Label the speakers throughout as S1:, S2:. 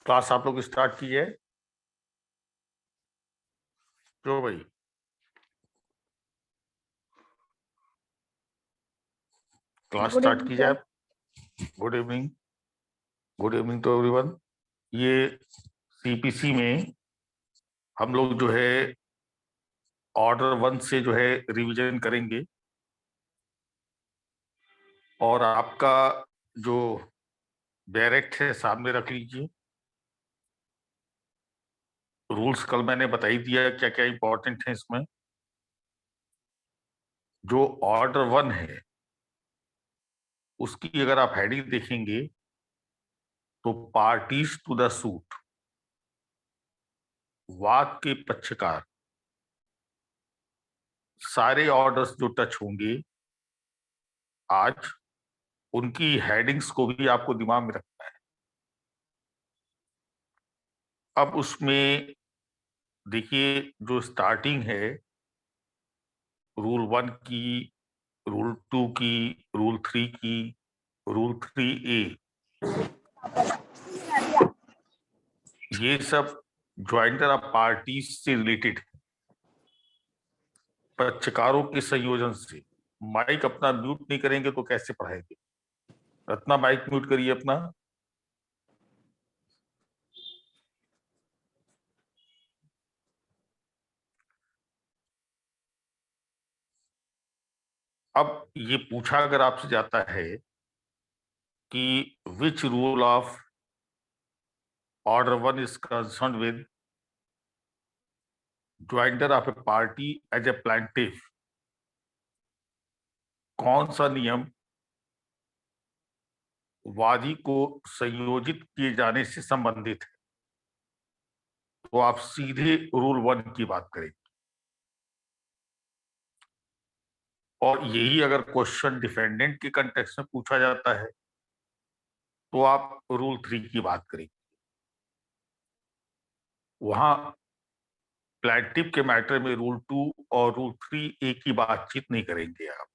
S1: Class आप लोग start कीजिए। क्यों भाई? क्लास
S2: गुड
S1: स्टार्ट कीजिए
S2: इवनिंग
S1: आप। Good evening. Good evening to everyone. ये सीपीसी में हम लोग जो है ऑर्डर 1 से जो है रिवीजन करेंगे। और आपका जो डायरेक्ट है सामने रख लीजिए। रूल्स कल मैंने बता ही दिया क्या क्या इंपॉर्टेंट है इसमें। जो ऑर्डर 1 है उसकी अगर आप हेडिंग देखेंगे तो पार्टीज टू द सूट, वाद के पक्षकार, सारे ऑर्डर्स जो टच होंगे आज, उनकी हेडिंग्स को भी आपको दिमाग में रखना है। अब उसमें देखिए, जो स्टार्टिंग है रूल 1 की, रूल 2 की, रूल 3 की, रूल 3A, ये सब ज्वाइंटर ऑफ पार्टीज से रिलेटेड है, पक्षकारों के संयोजन से। माइक अपना म्यूट नहीं करेंगे तो कैसे पढ़ाएंगे? रत्ना, माइक म्यूट करिए अपना। अब ये पूछा अगर आपसे जाता है कि which rule of order 1 is concern with joinder of a party as a plaintiff, कौन सा नियम वादी को संयोजित किए जाने से संबंधित है, तो आप सीधे रूल 1 की बात करेंगे। और यही अगर क्वेश्चन डिफेंडेंट के कंटेक्स्ट में पूछा जाता है तो आप रूल 3 की बात करेंगे। वहां प्लेटिव के मैटर में रूल 2 और रूल 3A की बातचीत नहीं करेंगे आप।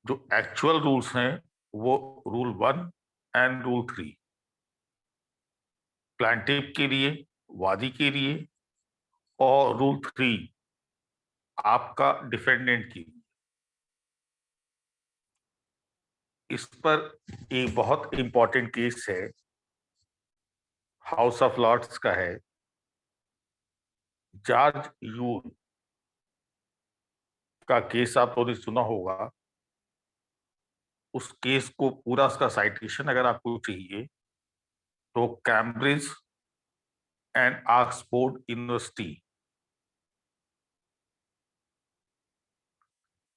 S1: जो एक्चुअल रूल्स हैं वो रूल 1 एंड रूल 3, प्लांटिव के लिए, वादी के लिए, और रूल 3 आपका डिफेंडेंट की। इस पर एक बहुत इंपॉर्टेंट केस है, हाउस ऑफ लॉर्ड्स का है। जॉर्ज यूल का केस आप लोगों ने सुना होगा। उस केस को पूरा उसका साइटेशन अगर आपको चाहिए तो कैम्ब्रिज एंड ऑक्सफोर्ड यूनिवर्सिटी,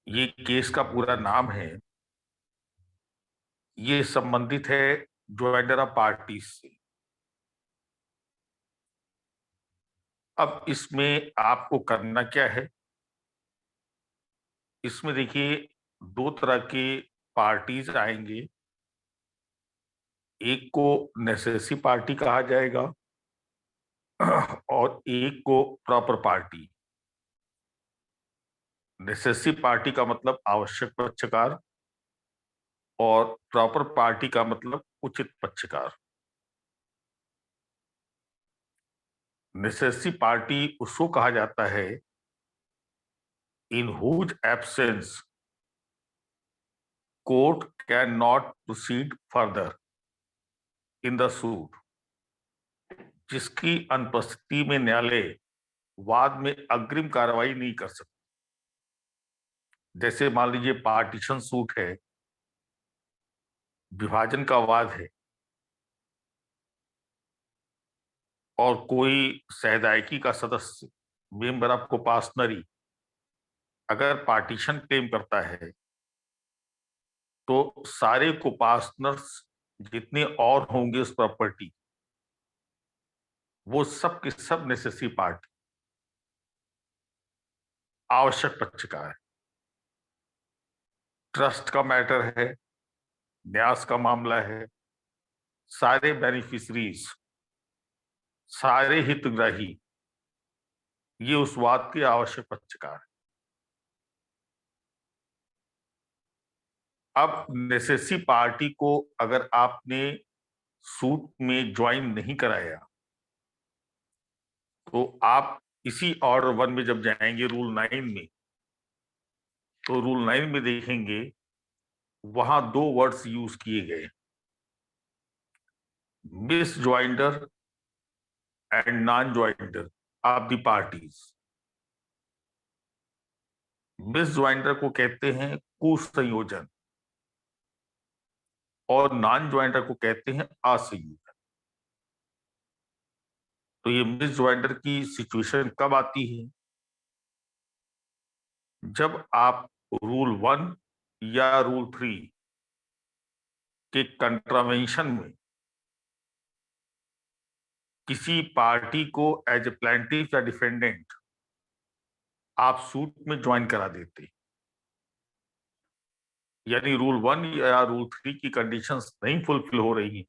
S1: ये केस का पूरा नाम है। ये संबंधित है ज्वाइंटर ऑफ पार्टीज से। अब इसमें आपको करना क्या है? इसमें देखिए, दो तरह के पार्टीज आएंगे। एक को नेसेसरी पार्टी कहा जाएगा और एक को प्रॉपर पार्टी। नेसेसरी पार्टी का मतलब आवश्यक पक्षकार और प्रॉपर पार्टी का मतलब उचित पक्षकार। नेसेसरी पार्टी उसको कहा जाता है in whose absence court can not proceed further in the suit, जिसकी अनुपस्थिति में न्यायालय वाद में अग्रिम कार्रवाई नहीं कर सकता। जैसे मान लीजिए पार्टीशन सूट है, विभाजन का वाद है, और कोई सहदायकी का सदस्य, मेंबर ऑफ कोपासनरी, अगर पार्टीशन क्लेम करता है तो सारे कोपासनर्स जितने और होंगे उस प्रॉपर्टी, वो सब के सब नेसेसरी पार्टी, आवश्यक पक्षकार है। ट्रस्ट का मैटर है, न्यास का मामला है, सारे बेनिफिशरीज, सारे हितग्राही, ये उस वाद के आवश्यक पक्षकार है। अब नेसेसरी पार्टी को अगर आपने सूट में ज्वाइन नहीं कराया, तो आप इसी ऑर्डर 1 में जब जाएंगे रूल 9 में, तो रूल 9 में देखेंगे वहां 2 वर्ड्स यूज किए गए, misjoinder and non joinder of the parties. Misjoinder को कहते हैं कुसंयोजन और नॉन ज्वाइंडर को कहते हैं असंयोजन। तो ये मिस ज्वाइंडर की सिचुएशन कब आती है? जब आप रूल 1 या रूल 3 के कंट्रावेंशन में किसी पार्टी को एज ए प्लेंटिफ या डिफेंडेंट आप सूट में ज्वाइन करा देते, यानी रूल 1 या रूल 3 की कंडीशंस नहीं फुलफिल हो रही,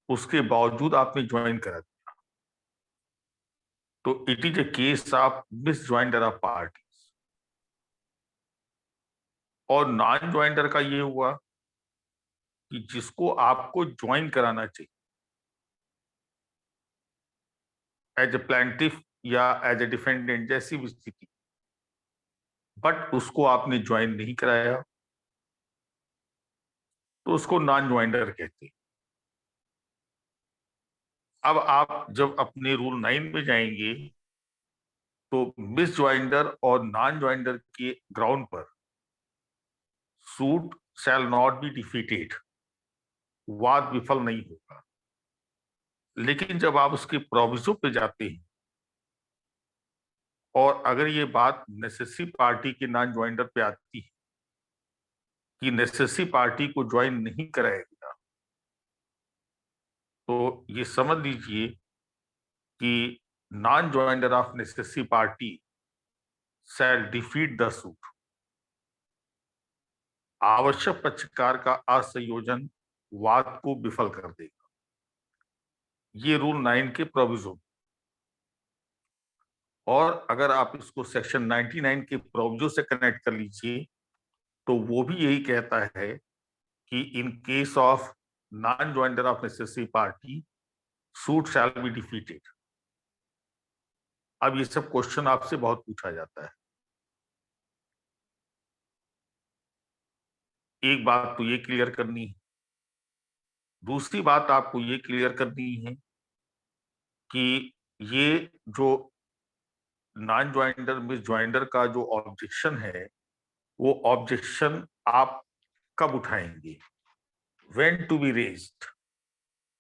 S1: उसके बावजूद आपने ज्वाइन करा दिया, तो it is a case of misjoinder of parties. और नॉन ज्वाइंडर का ये हुआ कि जिसको आपको ज्वाइन कराना चाहिए एज ए प्लेंटिफ या एज ए डिफेंडेंट जैसी भी स्थिति, बट उसको आपने ज्वाइन नहीं कराया, तो उसको नॉन ज्वाइंडर कहते हैं। अब आप जब अपने रूल 9 में जाएंगे तो मिस ज्वाइंडर और नॉन ज्वाइंडर के ग्राउंड पर suit shall not be defeated, वाद विफल नहीं होगा। लेकिन जब आप उसके प्रोविजो पे जाते हैं और अगर ये बात नेसेसरी पार्टी के नॉन ज्वाइंडर पे आती है कि नेसेसरी पार्टी को ज्वाइन नहीं कराया गया, तो ये समझ लीजिए कि non joinder of necessary party shall defeat the suit. आवश्यक पक्षकार का असंयोजन वाद को विफल कर देगा। ये रूल 9 के प्रोविजो। और अगर आप इसको सेक्शन 99 के प्रोविजो से कनेक्ट कर लीजिए तो वो भी यही कहता है कि in case of non joinder of necessary party suit shall be defeated. अब ये सब क्वेश्चन आपसे बहुत पूछा जाता है। एक बात तो ये क्लियर करनी है, दूसरी बात आपको ये क्लियर करनी है कि ये जो नॉन ज्वाइंडर मिस ज्वाइंडर का जो ऑब्जेक्शन है, वो ऑब्जेक्शन आप कब उठाएंगे, व्हेन टू बी रेज्ड।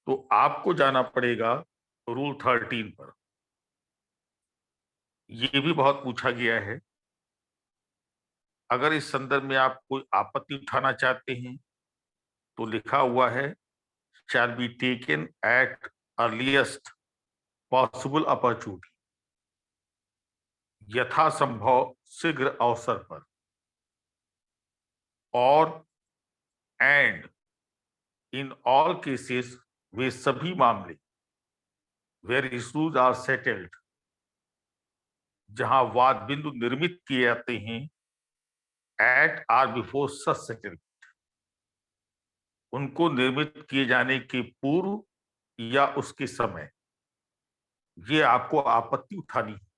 S1: तो आपको जाना पड़ेगा रूल 13 पर। ये भी बहुत पूछा गया है। अगर इस संदर्भ में आप कोई आपत्ति उठाना चाहते हैं तो लिखा हुआ है shall be taken at earliest possible opportunity, यथासंभव शीघ्र अवसर पर, और एंड इन ऑल केसेस, वे सभी मामले वेयर इश्यूज आर सेटल्ड, जहां वाद बिंदु निर्मित किए जाते हैं, at or before such settled, उनको निर्मित किए जाने के पूर्व या उसके समय, ये आपको आपत्ति उठानी है।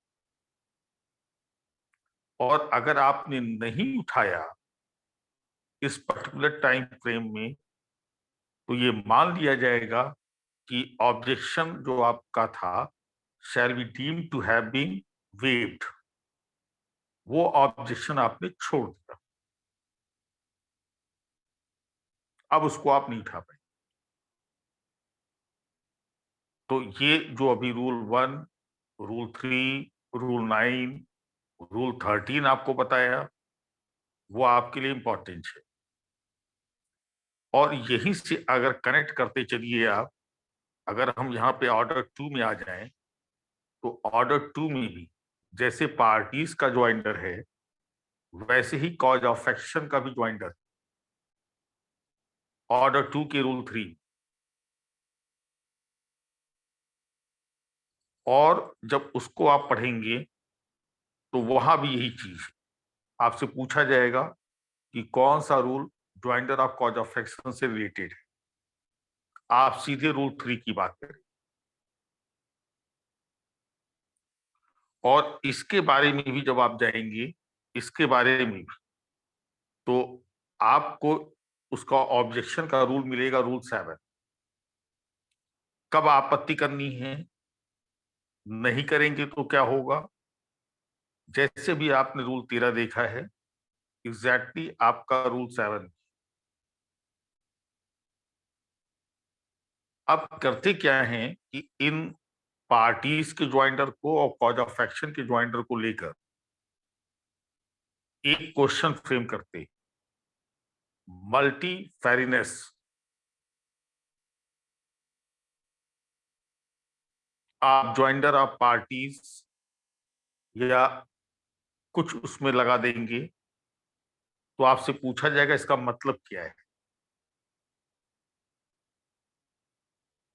S1: और अगर आपने नहीं उठाया इस पर्टिकुलर टाइम फ्रेम में, तो ये मान लिया जाएगा कि ऑब्जेक्शन जो आपका था shall be deemed to have been waived, वो ऑब्जेक्शन आपने छोड़ दिया, अब उसको आप नहीं उठा पाए। तो ये जो अभी रूल 1, रूल 3, रूल 9, रूल 13 आपको बताया, वो आपके लिए इंपॉर्टेंट है। और यहीं से अगर कनेक्ट करते चलिए आप, अगर हम यहाँ पे ऑर्डर 2 में आ जाएं, तो ऑर्डर 2 में भी जैसे पार्टीज का ज्वाइंडर है, वैसे ही कॉज ऑफ एक्शन का भी ज्वाइंडर। ऑर्डर 2 के रूल 3, और जब उसको आप पढ़ेंगे तो वहां भी यही चीज है। आपसे पूछा जाएगा कि कौन सा rule joinder of cause of action से रिलेटेड है। आप सीधे रूल 3 की बात करें। और इसके बारे में भी जब आप जाएंगे, इसके बारे में भी, तो आपको उसका ऑब्जेक्शन का रूल मिलेगा, रूल 7। कब आपत्ति करनी है, नहीं करेंगे तो क्या होगा। जैसे भी आपने रूल 13 देखा है, एग्जैक्टली आपका रूल 7। अब करते क्या है कि इन पार्टीज के ज्वाइंटर को और कॉज ऑफ एक्शन के ज्वाइंटर को लेकर एक क्वेश्चन फ्रेम करते, मल्टी फेरिनेस। आप ज्वाइंटर ऑफ पार्टीज या कुछ उसमें लगा देंगे, तो आपसे पूछा जाएगा इसका मतलब क्या है।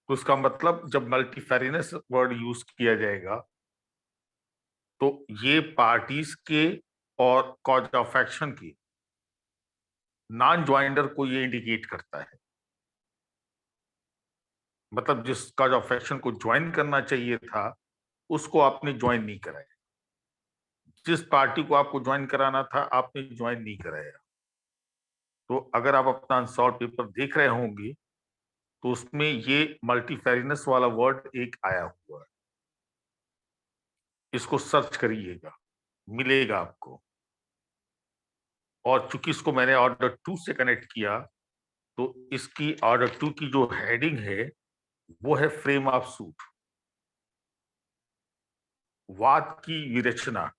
S1: तो इसका मतलब जब मल्टीफेरिनेस वर्ड यूज किया जाएगा, तो ये पार्टीज के और कॉज ऑफ एक्शन के नॉन ज्वाइंटर को ये इंडिकेट करता है। मतलब जिस कॉज ऑफ एक्शन को ज्वाइन करना चाहिए था, उसको आपने ज्वाइन नहीं कराया। जिस पार्टी को आपको ज्वाइन कराना था, आपने ज्वाइन नहीं कराया। तो अगर आप अपना अनसॉल्व पेपर देख रहे होंगे, तो उसमें ये मल्टीफेरिनेस वाला वर्ड एक आया हुआ है। इसको सर्च करिएगा, मिलेगा आपको। और चूंकि इसको मैंने ऑर्डर 2 से कनेक्ट किया, तो इसकी ऑर्डर 2 की जो हेडिंग है, वो है फ्रेम ऑफ सूट, वाद की विरचना।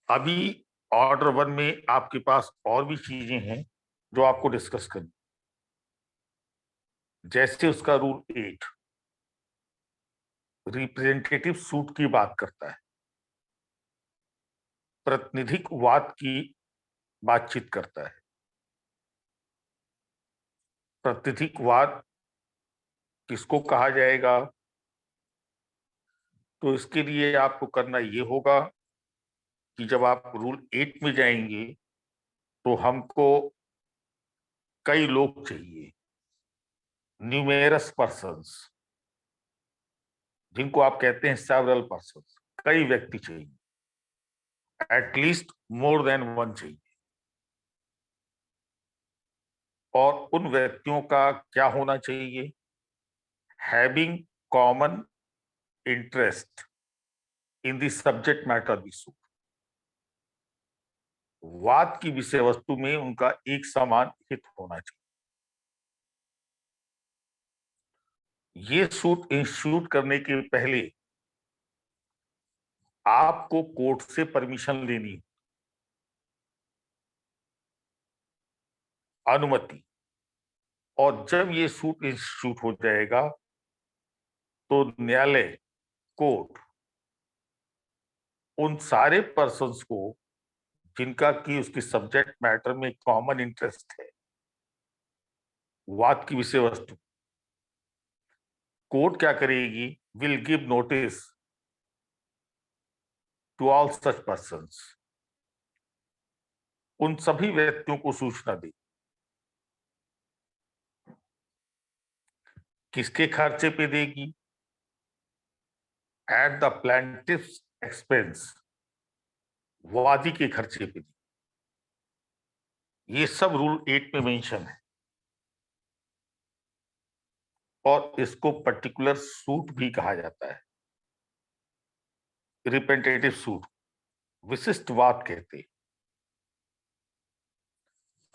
S1: अभी ऑर्डर 1 में आपके पास और भी चीजें हैं जो आपको डिस्कस करनी। जैसे उसका रूल 8 रिप्रेजेंटेटिव सूट की बात करता है, प्रतिनिधिक वाद की बातचीत करता है। प्रतिनिधिक वाद किसको कहा जाएगा, तो इसके लिए आपको करना ये होगा कि जब आप रूल 8 में जाएंगे, तो हमको कई लोग चाहिए, न्यूमेरस पर्सन्स, जिनको आप कहते हैं सेवरल पर्सन्स। कई व्यक्ति चाहिए, एटलीस्ट मोर देन वन चाहिए। और उन व्यक्तियों का क्या होना चाहिए, having common interest in the subject matter of the suit. वाद की विषय वस्तु में उनका एक समान हित होना चाहिए। ये सूट इंस्टीट्यूट करने के पहले आपको कोर्ट से परमिशन लेनी, अनुमति। और जब ये सूट इंस्टीट्यूट हो जाएगा, तो न्यायालय, कोर्ट, उन सारे पर्सन्स को जिनका कि उसकी सब्जेक्ट मैटर में कॉमन इंटरेस्ट है, वाद की विषय वस्तु, कोर्ट क्या करेगी, will give notice to all such persons. उन सभी व्यक्तियों को सूचना दी। किसके खर्चे पे देगी, एट द प्लेंटिफ्स एक्सपेंस, वादी के खर्चे पे दी। ये सब रूल 8 में मेंशन है। और इसको पर्टिकुलर सूट भी कहा जाता है, रिप्रेजेंटेटिव सूट, विशिष्ट वाद कहते।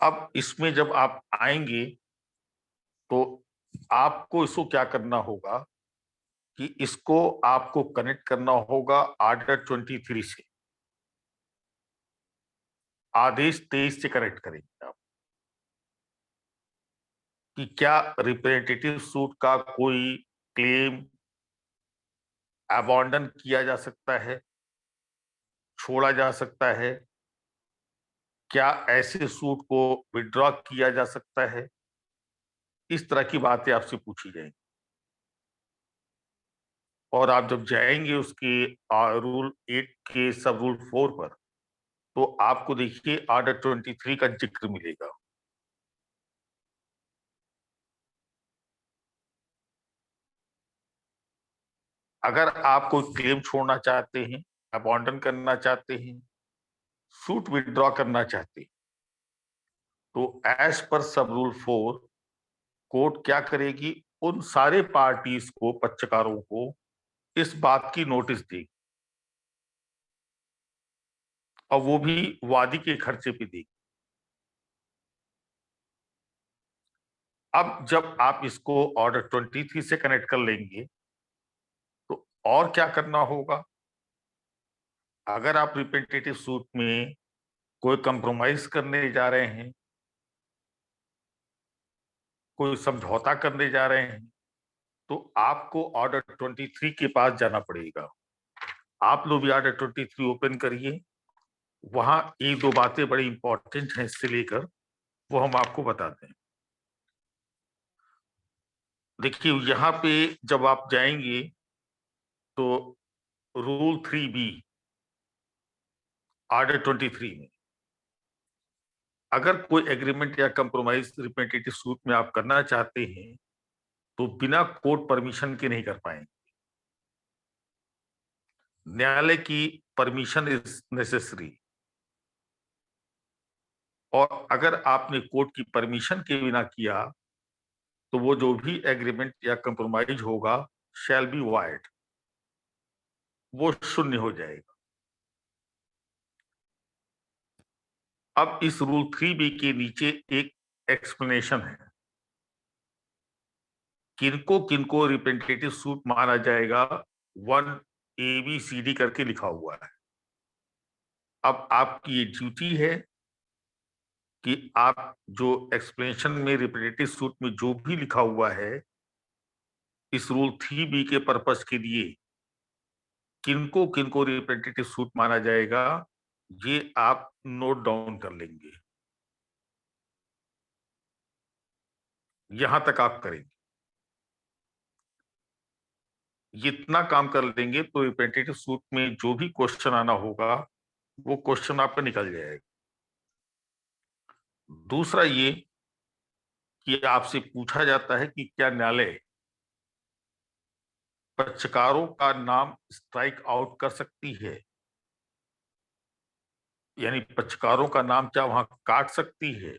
S1: अब इसमें जब आप आएंगे, तो आपको इसको क्या करना होगा कि इसको आपको कनेक्ट करना होगा आर्डर 23 से। आदेश 23 से कनेक्ट करेंगे आप कि क्या रिप्रेजेंटेटिव सूट का कोई क्लेम अबॉन्डन किया जा सकता है, छोड़ा जा सकता है, क्या ऐसे सूट को विड्रॉ किया जा सकता है। इस तरह की बातें आपसे पूछी जाएंगी। और आप जब जाएंगे उसके रूल 8 के सब रूल 4 पर, तो आपको देखिए आर्डर 23 का जिक्र मिलेगा। अगर आप कोई क्लेम छोड़ना चाहते हैं, अबॉन्डन करना चाहते हैं, सूट विड्रॉ करना चाहते हैं, तो एज पर सब रूल 4 कोर्ट क्या करेगी, उन सारे पार्टीज को, पक्षकारों को इस बात की नोटिस देगी, और वो भी वादी के खर्चे पे देगी। अब जब आप इसको ऑर्डर 23 से कनेक्ट कर लेंगे तो और क्या करना होगा, अगर आप रिप्रेजेंटेटिव सूट में कोई कंप्रोमाइज करने जा रहे हैं, कोई समझौता करने जा रहे हैं, तो आपको ऑर्डर 23 के पास जाना पड़ेगा। आप लोग भी ऑर्डर 23 ओपन करिए, वहां एक दो बातें बड़ी इंपॉर्टेंट हैं इससे लेकर, वो हम आपको बताते हैं। देखिए यहां पे जब आप जाएंगे तो रूल 3B ऑर्डर 23 में अगर कोई एग्रीमेंट या कंप्रोमाइज रिप्रेजेंटेटिव सूट में आप करना चाहते हैं तो बिना कोर्ट परमिशन के नहीं कर पाएंगे। न्यायालय की परमिशन इज नेसेसरी, और अगर आपने कोर्ट की परमिशन के बिना किया तो वो जो भी एग्रीमेंट या कंप्रोमाइज होगा शैल बी वाइड, वो शून्य हो जाएगा। अब इस रूल 3B के नीचे एक एक्सप्लेनेशन है, किनको किनको रिप्रेजेंटेटिव सूट माना जाएगा, 1 ABCD करके लिखा हुआ है। अब आपकी ये ड्यूटी है कि आप जो एक्सप्लेनेशन में रिप्रेजेंटेटिव सूट में जो भी लिखा हुआ है, इस रूल 3B के पर्पस के लिए किनको किनको रिप्रेजेंटेटिव सूट माना जाएगा, ये आप नोट डाउन कर लेंगे। यहां तक आप करेंगे, इतना काम कर लेंगे तो रिप्रेजेंटेटिव सूट में जो भी क्वेश्चन आना होगा वो क्वेश्चन आपका निकल जाएगा। दूसरा ये कि आपसे पूछा जाता है कि क्या न्यायालय पक्षकारों का नाम स्ट्राइक आउट कर सकती है, यानी पक्षकारों का नाम क्या वहां काट सकती है।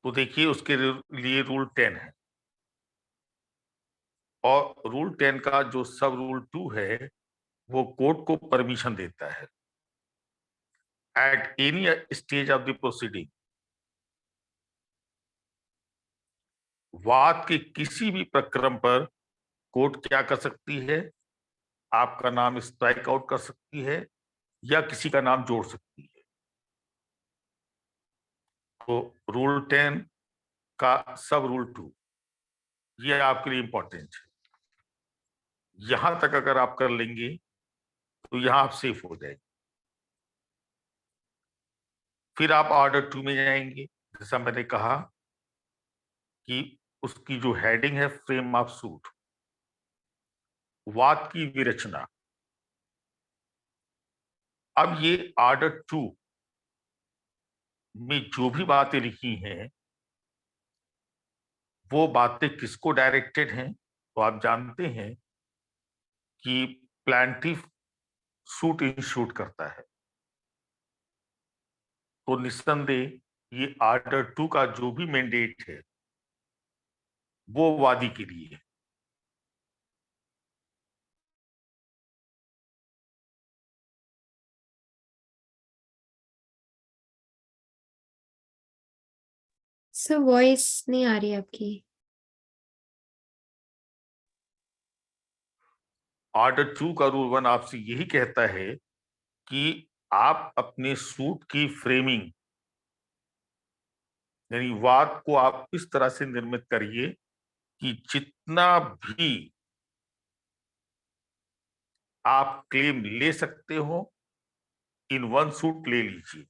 S1: तो देखिए उसके लिए रूल 10 है, और रूल 10 का जो सब रूल 2 है वो कोर्ट को परमिशन देता है at any stage of the proceeding, वाद के किसी भी प्रक्रम पर कोर्ट क्या कर सकती है, आपका नाम स्ट्राइक आउट कर सकती है या किसी का नाम जोड़ सकती है। तो रूल 10 का सब रूल 2 ये आपके लिए इंपॉर्टेंट है। यहां तक अगर आप कर लेंगे तो यहां आप सेफ हो जाएंगे। फिर आप ऑर्डर 2 में जाएंगे, जैसा मैंने कहा कि उसकी जो हेडिंग है फ्रेम ऑफ सूट, वाद की विरचना। अब ये ऑर्डर 2 में जो भी बातें लिखी हैं वो बातें किसको डायरेक्टेड हैं, तो आप जानते हैं कि प्लांटिफ सूट इंस्टीट्यूट करता है, तो निस्संदेह ये ऑर्डर 2 का जो भी मैंडेट है वो वादी के लिए है।
S2: सर वॉइस नहीं आ रही आपकी।
S1: ऑर्डर 2 का रूल 1 आपसे यही कहता है कि आप अपने सूट की फ्रेमिंग, यानी वाद को आप इस तरह से निर्मित करिए कि जितना भी आप क्लेम ले सकते हो इन वन सूट ले लीजिए,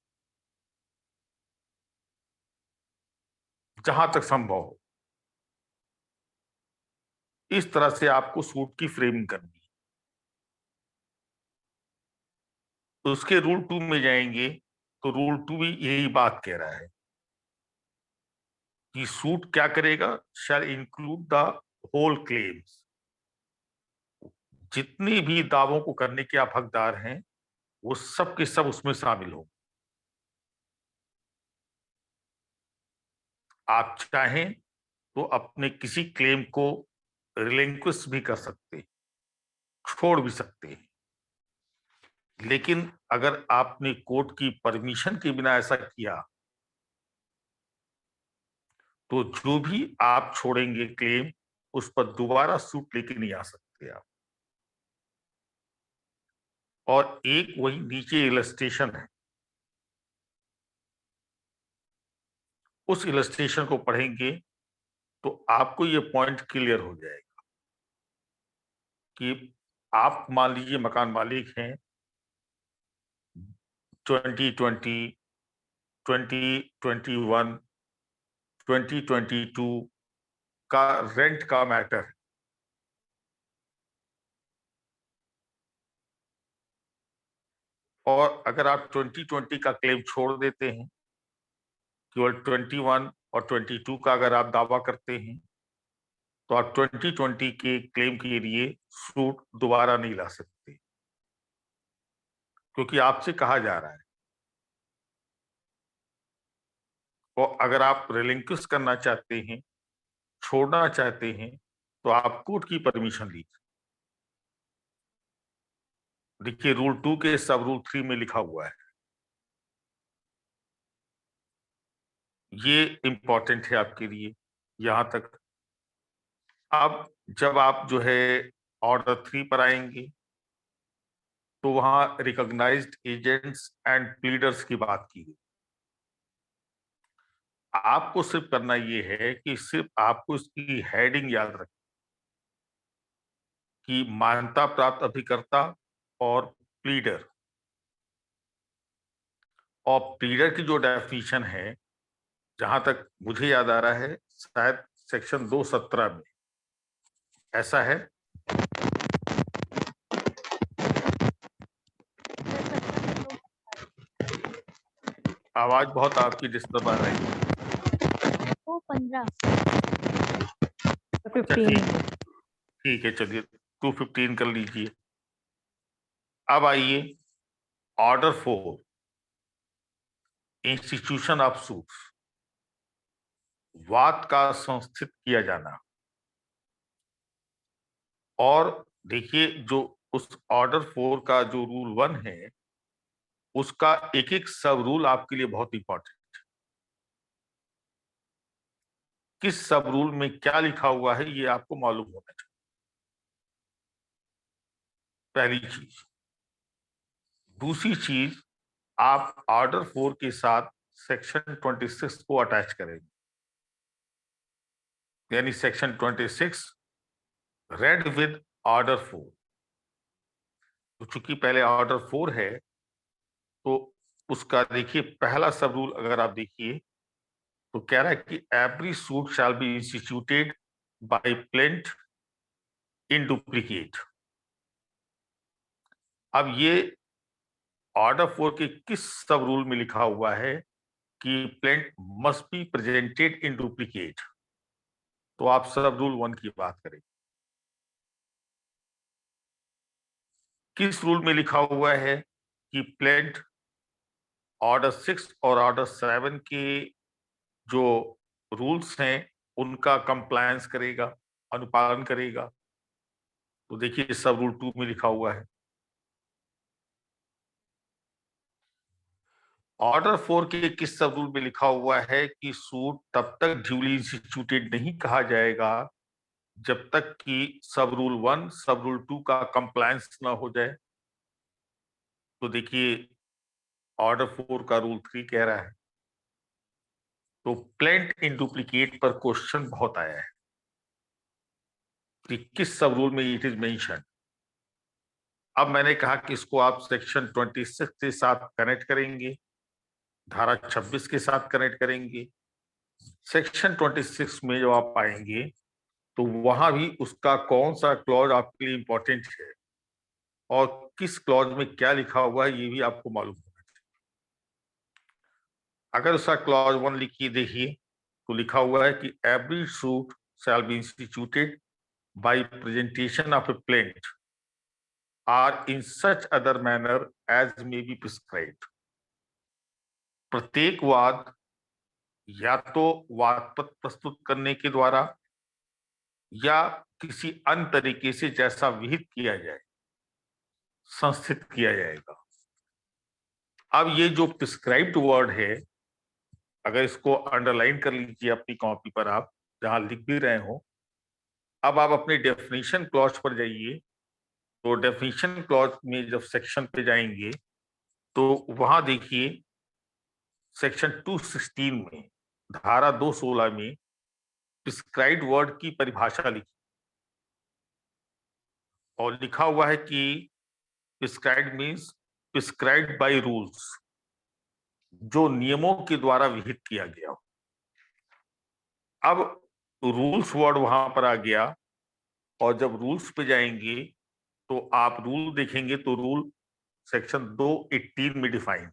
S1: जहां तक संभव हो। इस तरह से आपको सूट की फ्रेमिंग करनी है। तो उसके रूल 2 में जाएंगे तो रूल 2 भी यही बात कह रहा है कि सूट क्या करेगा, shall include the whole claims, जितने भी दावों को करने के आप हकदार हैं, वो सब के सब उसमें शामिल हों। आप चाहें तो अपने किसी क्लेम को रिलिंक्विश भी कर सकते हैं, छोड़ भी सकते हैं। लेकिन अगर आपने कोर्ट की परमिशन के बिना ऐसा किया, तो जो भी आप छोड़ेंगे क्लेम, उस पर दोबारा सूट लेके नहीं आ सकते आप। और एक वही नीचे इलस्ट्रेशन है, उस इलस्ट्रेशन को पढ़ेंगे तो आपको ये पॉइंट क्लियर हो जाएगा कि आप मान लीजिए मकान मालिक हैं, 2020, 2021, 2022 का रेंट का मैटर है। और अगर आप 2020 का क्लेम छोड़ देते हैं, केवल 21 और 22 का अगर आप दावा करते हैं, तो आप 2020 के क्लेम के लिए सूट दोबारा नहीं ला सकते, क्योंकि आपसे कहा जा रहा है। और अगर आप रिलिंक्विश करना चाहते हैं, छोड़ना चाहते हैं, तो आप कोर्ट की परमिशन लीजिए। देखिए, रूल 2 के सब रूल 3 में लिखा हुआ है, ये इंपॉर्टेंट है आपके लिए यहां तक। अब जब आप जो है ऑर्डर 3 पर आएंगे, तो वहां रिकॉग्नाइज्ड एजेंट्स एंड प्लीडर्स की बात की गई। आपको सिर्फ करना ये है कि सिर्फ आपको इसकी हेडिंग याद रखें कि मान्यता प्राप्त अभिकर्ता और प्लीडर। और प्लीडर की जो डेफिनेशन है, जहां तक मुझे याद आ रहा है, शायद सेक्शन 217 में ऐसा है। आवाज बहुत आपकी डिस्टर्ब आ रही है।
S3: 15
S1: अच्छा, ठीक है, चलिए 215 कर लीजिए। अब आइए ऑर्डर 4, इंस्टीट्यूशन ऑफ सूट्स, वाद का संस्थित किया जाना। और देखिए, जो उस ऑर्डर 4 का जो रूल 1 है, उसका एक एक सब रूल आपके लिए बहुत इंपॉर्टेंट। किस सब रूल में क्या लिखा हुआ है, ये आपको मालूम होना चाहिए, पहली चीज। दूसरी चीज, आप ऑर्डर 4 के साथ सेक्शन 26 को अटैच करेंगे, यानी सेक्शन 26 रेड विद ऑर्डर 4। तो चूंकि पहले ऑर्डर 4 है, तो उसका देखिए पहला सब रूल अगर आप देखिए, तो कह रहा है कि every suit shall be instituted by plaint in duplicate. अब ये ऑर्डर 4 के किस सब रूल में लिखा हुआ है कि plaint must be presented in duplicate? तो आप सब रूल 1 की बात करें। किस रूल में लिखा हुआ है कि प्लेंट ऑर्डर 6 और ऑर्डर 7 के जो रूल्स हैं, उनका कंप्लायंस करेगा, अनुपालन करेगा? तो देखिए सब रूल 2 में लिखा हुआ है। ऑर्डर 4 के किस सब रूल में लिखा हुआ है कि सूट तब तक ड्यूली इंस्टीट्यूटेड नहीं कहा जाएगा जब तक कि सब रूल 1 सब रूल 2 का कंप्लायंस ना हो जाए? तो देखिए ऑर्डर 4 का रूल 3 कह रहा है। तो प्लेंट इन डुप्लीकेट पर क्वेश्चन बहुत आया है कि किस सब रूल में इट इज मेंशन। अब मैंने कहा कि इसको आप सेक्शन 26 के साथ कनेक्ट करेंगे, धारा 26 के साथ कनेक्ट करेंगे। सेक्शन 26 में जब आप आएंगे, तो वहां भी उसका कौन सा क्लॉज आपके लिए इंपॉर्टेंट है और किस क्लॉज में क्या लिखा हुआ है, ये भी आपको मालूम होना चाहिए। अगर उसका क्लॉज 1 लिखिए, देखिए तो लिखा हुआ है कि every suit shall be instituted by presentation of a plaint are in such other manner as may be prescribed. प्रत्येक वाद या तो वाद पत्र प्रस्तुत करने के द्वारा या किसी अन्य तरीके से जैसा विहित किया जाए संस्थित किया जाएगा। अब ये जो प्रिस्क्राइब्ड वर्ड है, अगर इसको अंडरलाइन कर लीजिए अपनी कॉपी पर, आप जहां लिख भी रहे हो, अब आप अपने डेफिनेशन क्लॉज पर जाइए। तो डेफिनेशन क्लॉज में जब सेक्शन पे जाएंगे तो वहां देखिए सेक्शन 216 में, धारा 216 में प्रिस्क्राइब्ड वर्ड की परिभाषा लिखी और लिखा हुआ है कि prescribed means prescribed by rules, जो नियमों के द्वारा विहित किया गया हो। अब रूल्स वर्ड वहां पर आ गया और जब रूल्स पे जाएंगे तो आप रूल देखेंगे तो रूल सेक्शन 218 में डिफाइंड,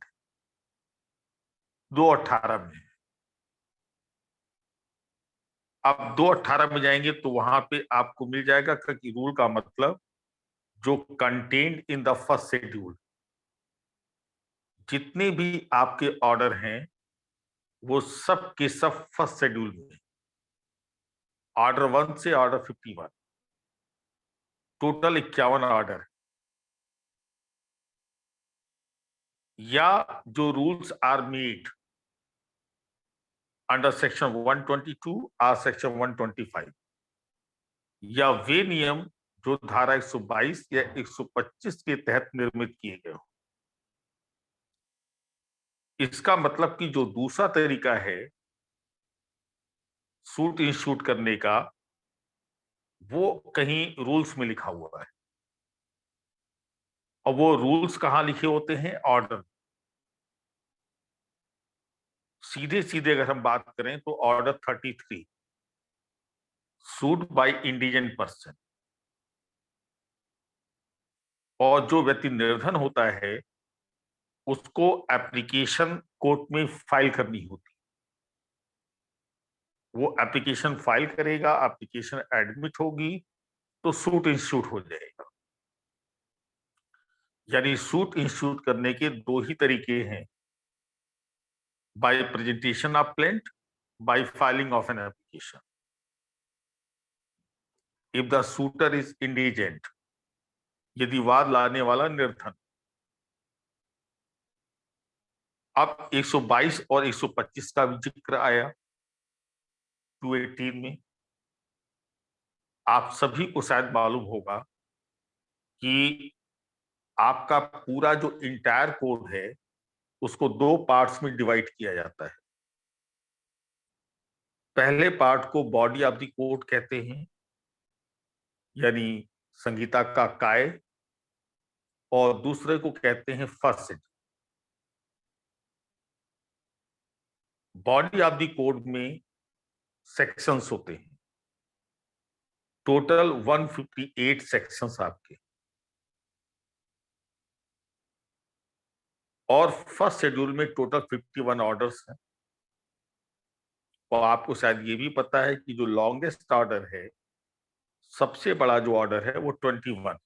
S1: 218 में। अब 218 में जाएंगे तो वहां पे आपको मिल जाएगा कि रूल का मतलब जो contained in the first schedule, जितने भी आपके ऑर्डर हैं वो सब के सब फर्स्ट शेड्यूल में, ऑर्डर 1 से ऑर्डर 51, टोटल 51 ऑर्डर, या जो rules are made under section 122 और सेक्शन 125, या वे नियम जो धारा 122 या 125 के तहत निर्मित किए गए हो। इसका मतलब कि जो दूसरा तरीका है सूट इंस्टीट्यूट करने का, वो कहीं रूल्स में लिखा हुआ है, और वो रूल्स कहां लिखे होते हैं? ऑर्डर। सीधे सीधे अगर हम बात करें तो order 33, suit by indigent person, और जो व्यक्ति निर्धन होता है उसको एप्लीकेशन कोर्ट में फाइल करनी होती, वो एप्लीकेशन फाइल करेगा, एप्लीकेशन एडमिट होगी तो सूट इंस्टीट्यूट हो जाएगा। यानी सूट इंस्टीट्यूट करने के दो ही तरीके हैं, by presentation of plaint, by filing of an application. If the suitor is indigent, यदि वाद लाने वाला निर्धन। अब 122 और 125 का भी जिक्र आया 218 में। आप सभी को शायद मालूम होगा कि आपका पूरा जो इंटायर कोड है उसको दो पार्ट्स में डिवाइड किया जाता है। पहले पार्ट को बॉडी ऑफ द कोड कहते हैं, यानी संहिता का काय, और दूसरे को कहते हैं first schedule. Body of the code में सेक्शंस होते हैं, टोटल 158 सेक्शंस आपके, और फर्स्ट शेड्यूल में टोटल 51 ऑर्डर्स हैं। और आपको शायद ये भी पता है कि जो लॉन्गेस्ट ऑर्डर है, सबसे बड़ा जो ऑर्डर है वो 21।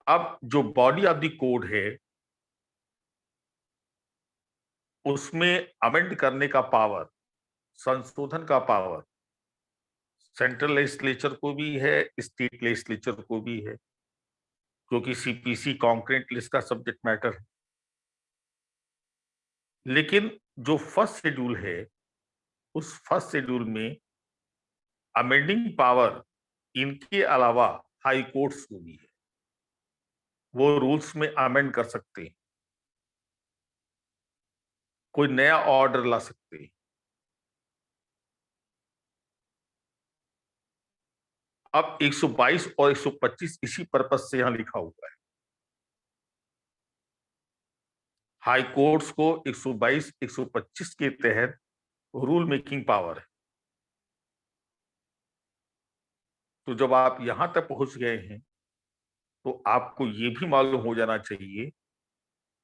S1: अब जो बॉडी ऑफ द कोड है उसमें अमेंड करने का पावर, संशोधन का पावर सेंट्रल लेजिस्लेचर को भी है, स्टेट लेजिस्लेचर को भी है, क्योंकि सीपीसी कॉन्करेंट लिस्ट का सब्जेक्ट मैटर है। लेकिन जो फर्स्ट शेड्यूल है, उस फर्स्ट शेड्यूल में अमेंडिंग पावर इनके अलावा हाई कोर्ट्स को भी है, वो रूल्स में अमेंड कर सकते हैं, कोई नया ऑर्डर ला सकते हैं। अब 122 और 125 इसी पर्पस से यहां लिखा हुआ है। हाई कोर्ट्स को 122, 125 के तहत रूल मेकिंग पावर है। तो जब आप यहां तक पहुंच गए हैं तो आपको ये भी मालूम हो जाना चाहिए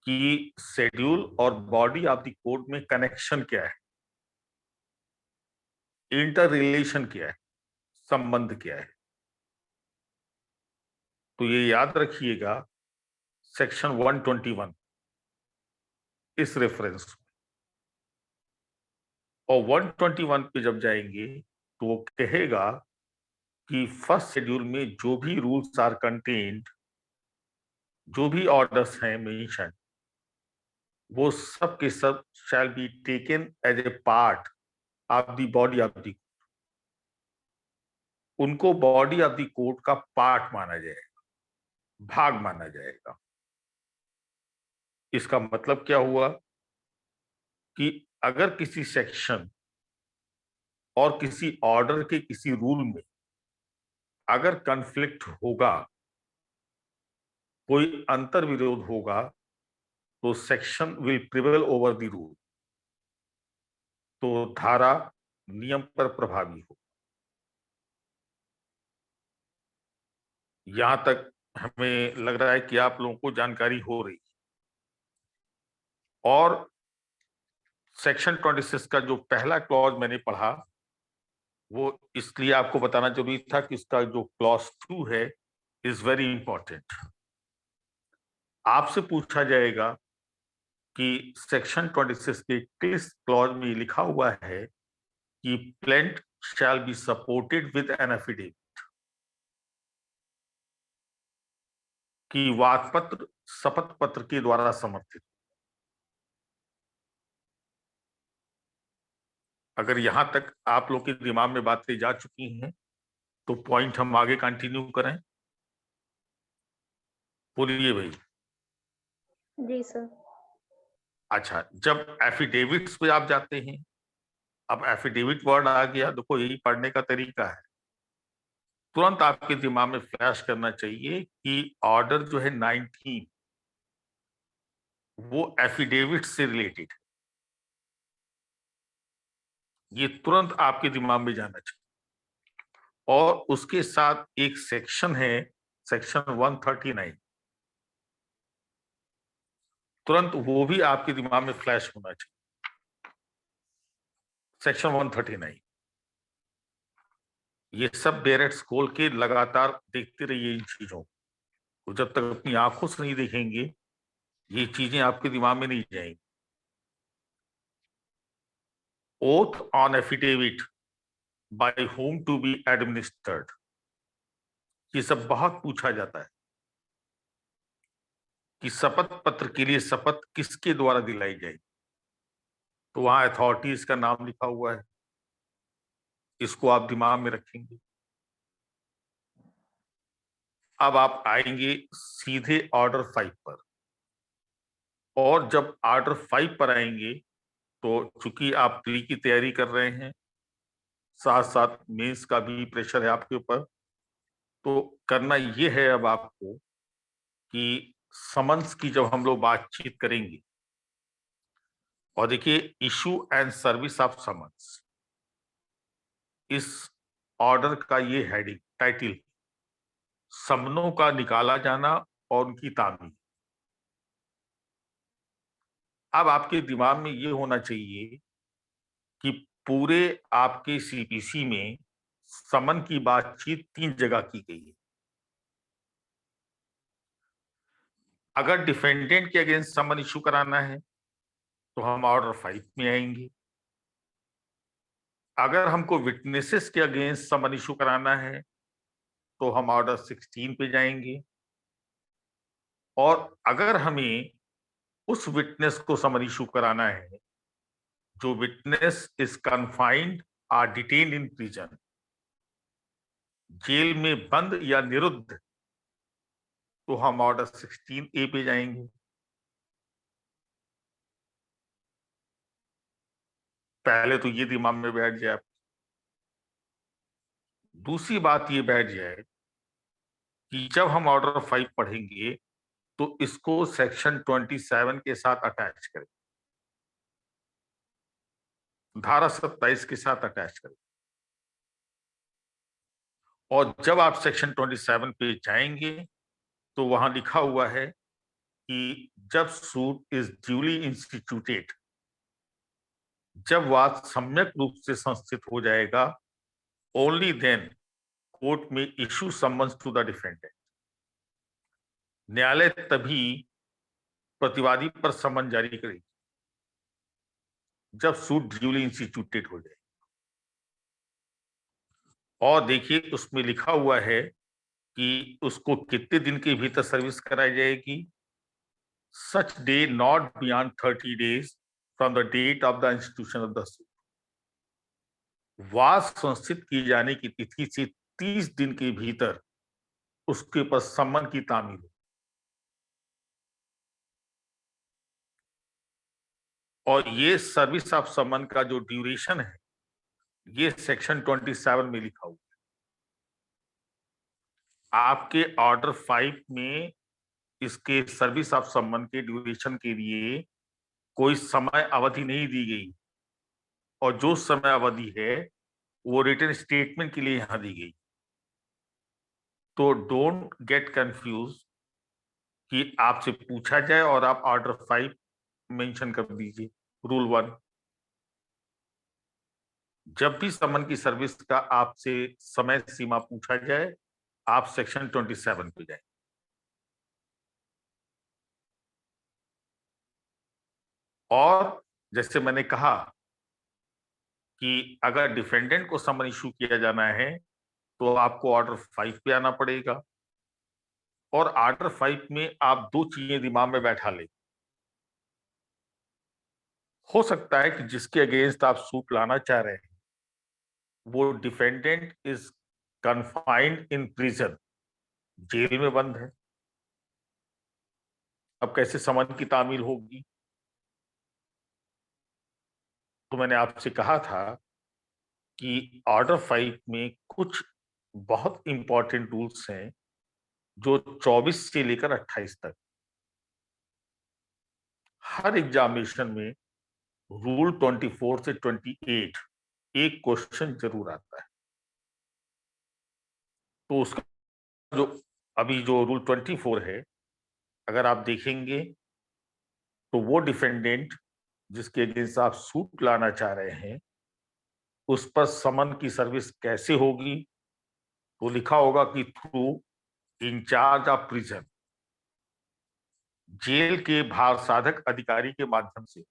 S1: कि शेड्यूल और बॉडी ऑफ द कोड में कनेक्शन क्या है, इंटर रिलेशन क्या है। संबंध क्या है। तो ये याद रखिएगा, सेक्शन 121 इस रेफरेंस में, और 121 पे जब जाएंगे तो वो कहेगा कि फर्स्ट शेड्यूल में जो भी रूल्स आर कंटेन्ड, जो भी ऑर्डर्स हैं मेंशन, वो सब के सब shall be taken as a part of the body of the, उनको बॉडी ऑफ द कोर्ट का पार्ट माना जाएगा, भाग माना जाएगा। इसका मतलब क्या हुआ कि अगर किसी सेक्शन और किसी ऑर्डर के किसी रूल में अगर कॉन्फ्लिक्ट होगा, कोई अंतर विरोध होगा, तो section will prevail over the rule, तो धारा नियम पर प्रभावी हो। यहां तक हमें लग रहा है कि आप लोगों को जानकारी हो रही। और सेक्शन 26 का जो पहला क्लॉज मैंने पढ़ा, वो इसलिए आपको बताना जरूरी था कि इसका जो क्लॉज 2 है इज वेरी इंपॉर्टेंट। आपसे पूछा जाएगा कि सेक्शन 26 के किस क्लॉज में लिखा हुआ है कि plaint shall be supported with an affidavit, कि वाद पत्र शपथ पत्र के द्वारा समर्थित। अगर यहां तक आप लोग के दिमाग में बातें जा चुकी हैं तो पॉइंट हम आगे कंटिन्यू करें। बोलिए भाई।
S3: जी सर।
S1: अच्छा, जब एफिडेविट्स पे आप जाते हैं, अब एफिडेविट वर्ड आ गया, देखो यही पढ़ने का तरीका है। तुरंत आपके दिमाग में फ्लैश करना चाहिए कि ऑर्डर जो है 19 वो एफिडेविट से रिलेटेड है। ये तुरंत आपके दिमाग में जाना चाहिए। और उसके साथ एक सेक्शन है, सेक्शन 139, तुरंत वो भी आपके दिमाग में फ्लैश होना चाहिए। सेक्शन 139, ये सब बेरेट्स खोल के लगातार देखते रहिए इन चीजों को। जब तक अपनी आंखों से नहीं देखेंगे ये चीजें आपके दिमाग में नहीं जाएंगी। Oath on affidavit by whom to be administered, ये सब बहुत पूछा जाता है कि शपथ पत्र के लिए शपथ किसके द्वारा दिलाई जाएगी। तो वहां अथॉरिटीज का नाम लिखा हुआ है, इसको आप दिमाग में रखेंगे। अब आप आएंगे सीधे ऑर्डर 5 पर, और जब ऑर्डर 5 पर आएंगे तो चूंकि आप प्री की तैयारी कर रहे हैं, साथ साथ मेंस का भी प्रेशर है आपके ऊपर, तो करना ये है अब आपको कि समन्स की जब हम लोग बातचीत करेंगे, और देखिए issue and service of summons, इस ऑर्डर का ये हेडिंग टाइटिल, समनों का निकाला जाना और उनकी तामील। अब आपके दिमाग में ये होना चाहिए कि पूरे आपके सीपीसी में समन की बातचीत 3 जगह की गई है। अगर डिफेंडेंट के अगेंस्ट समन इशू कराना है तो हम ऑर्डर 5 में आएंगे। अगर हमको विटनेसेस के अगेंस्ट समन इशू कराना है तो हम ऑर्डर 16 पे जाएंगे। और अगर हमें उस विटनेस को समन इशू कराना है जो witness is confined or detained in prison, जेल में बंद या निरुद्ध, तो हम ऑर्डर 16A पे जाएंगे। पहले तो ये दिमाग में बैठ जाए। दूसरी बात ये बैठ जाए कि जब हम ऑर्डर 5 पढ़ेंगे तो इसको सेक्शन 27 के साथ अटैच करें, धारा 27 के साथ अटैच करें। और जब आप सेक्शन 27 पे जाएंगे तो वहां लिखा हुआ है कि जब सूट इज ड्यूली इंस्टीट्यूटेड, जब वाद सम्यक रूप से संस्थित हो जाएगा, ओनली देन कोर्ट में issue summons to the defendant. न्यायालय तभी प्रतिवादी पर समन जारी करेगी जब सूट ड्यूली इंस्टीट्यूटेड हो जाए। और देखिए उसमें लिखा हुआ है कि उसको कितने दिन के भीतर सर्विस कराई जाएगी। Such day not beyond 30 days from the date of the institution of the suit. वाद संस्थित किए जाने की तिथि से 30 दिन के भीतर उसके ऊपर सम्मन की तामील हो। और ये सर्विस ऑफ सम्मन का जो ड्यूरेशन है ये सेक्शन 27 में लिखा हुआ है। आपके ऑर्डर 5 में इसके सर्विस ऑफ सम्मन के ड्यूरेशन के लिए कोई समय अवधि नहीं दी गई, और जो समय अवधि है वो रिटन स्टेटमेंट के लिए यहां दी गई। तो डोंट गेट कंफ्यूज कि आपसे पूछा जाए और आप ऑर्डर 5 मेंशन कर दीजिए। रूल 1, जब भी समन की सर्विस का आपसे समय सीमा पूछा जाए आप सेक्शन 27 पे जाए। और जैसे मैंने कहा कि अगर डिफेंडेंट को समन इशू किया जाना है तो आपको ऑर्डर 5 पे आना पड़ेगा। और ऑर्डर 5 में आप दो चीजें दिमाग में बैठा ले। हो सकता है कि जिसके अगेंस्ट आप सूट लाना चाह रहे हैं वो defendant is confined in prison, जेल में बंद है। अब कैसे समन की तामील होगी? तो मैंने आपसे कहा था कि ऑर्डर 5 में कुछ बहुत इंपॉर्टेंट रूल्स हैं जो 24 से लेकर 28 तक हर एग्जामिनेशन में रूल 24 से 28 एक क्वेश्चन जरूर आता है। तो उसका जो अभी जो रूल 24 है अगर आप देखेंगे तो वो डिफेंडेंट जिसके अगेंस्ट आप सूट लाना चाह रहे हैं उस पर समन की सर्विस कैसे होगी। तो लिखा होगा कि थ्रू इंचार्ज ऑफ प्रिजन, जेल के भार साधक अधिकारी के माध्यम से।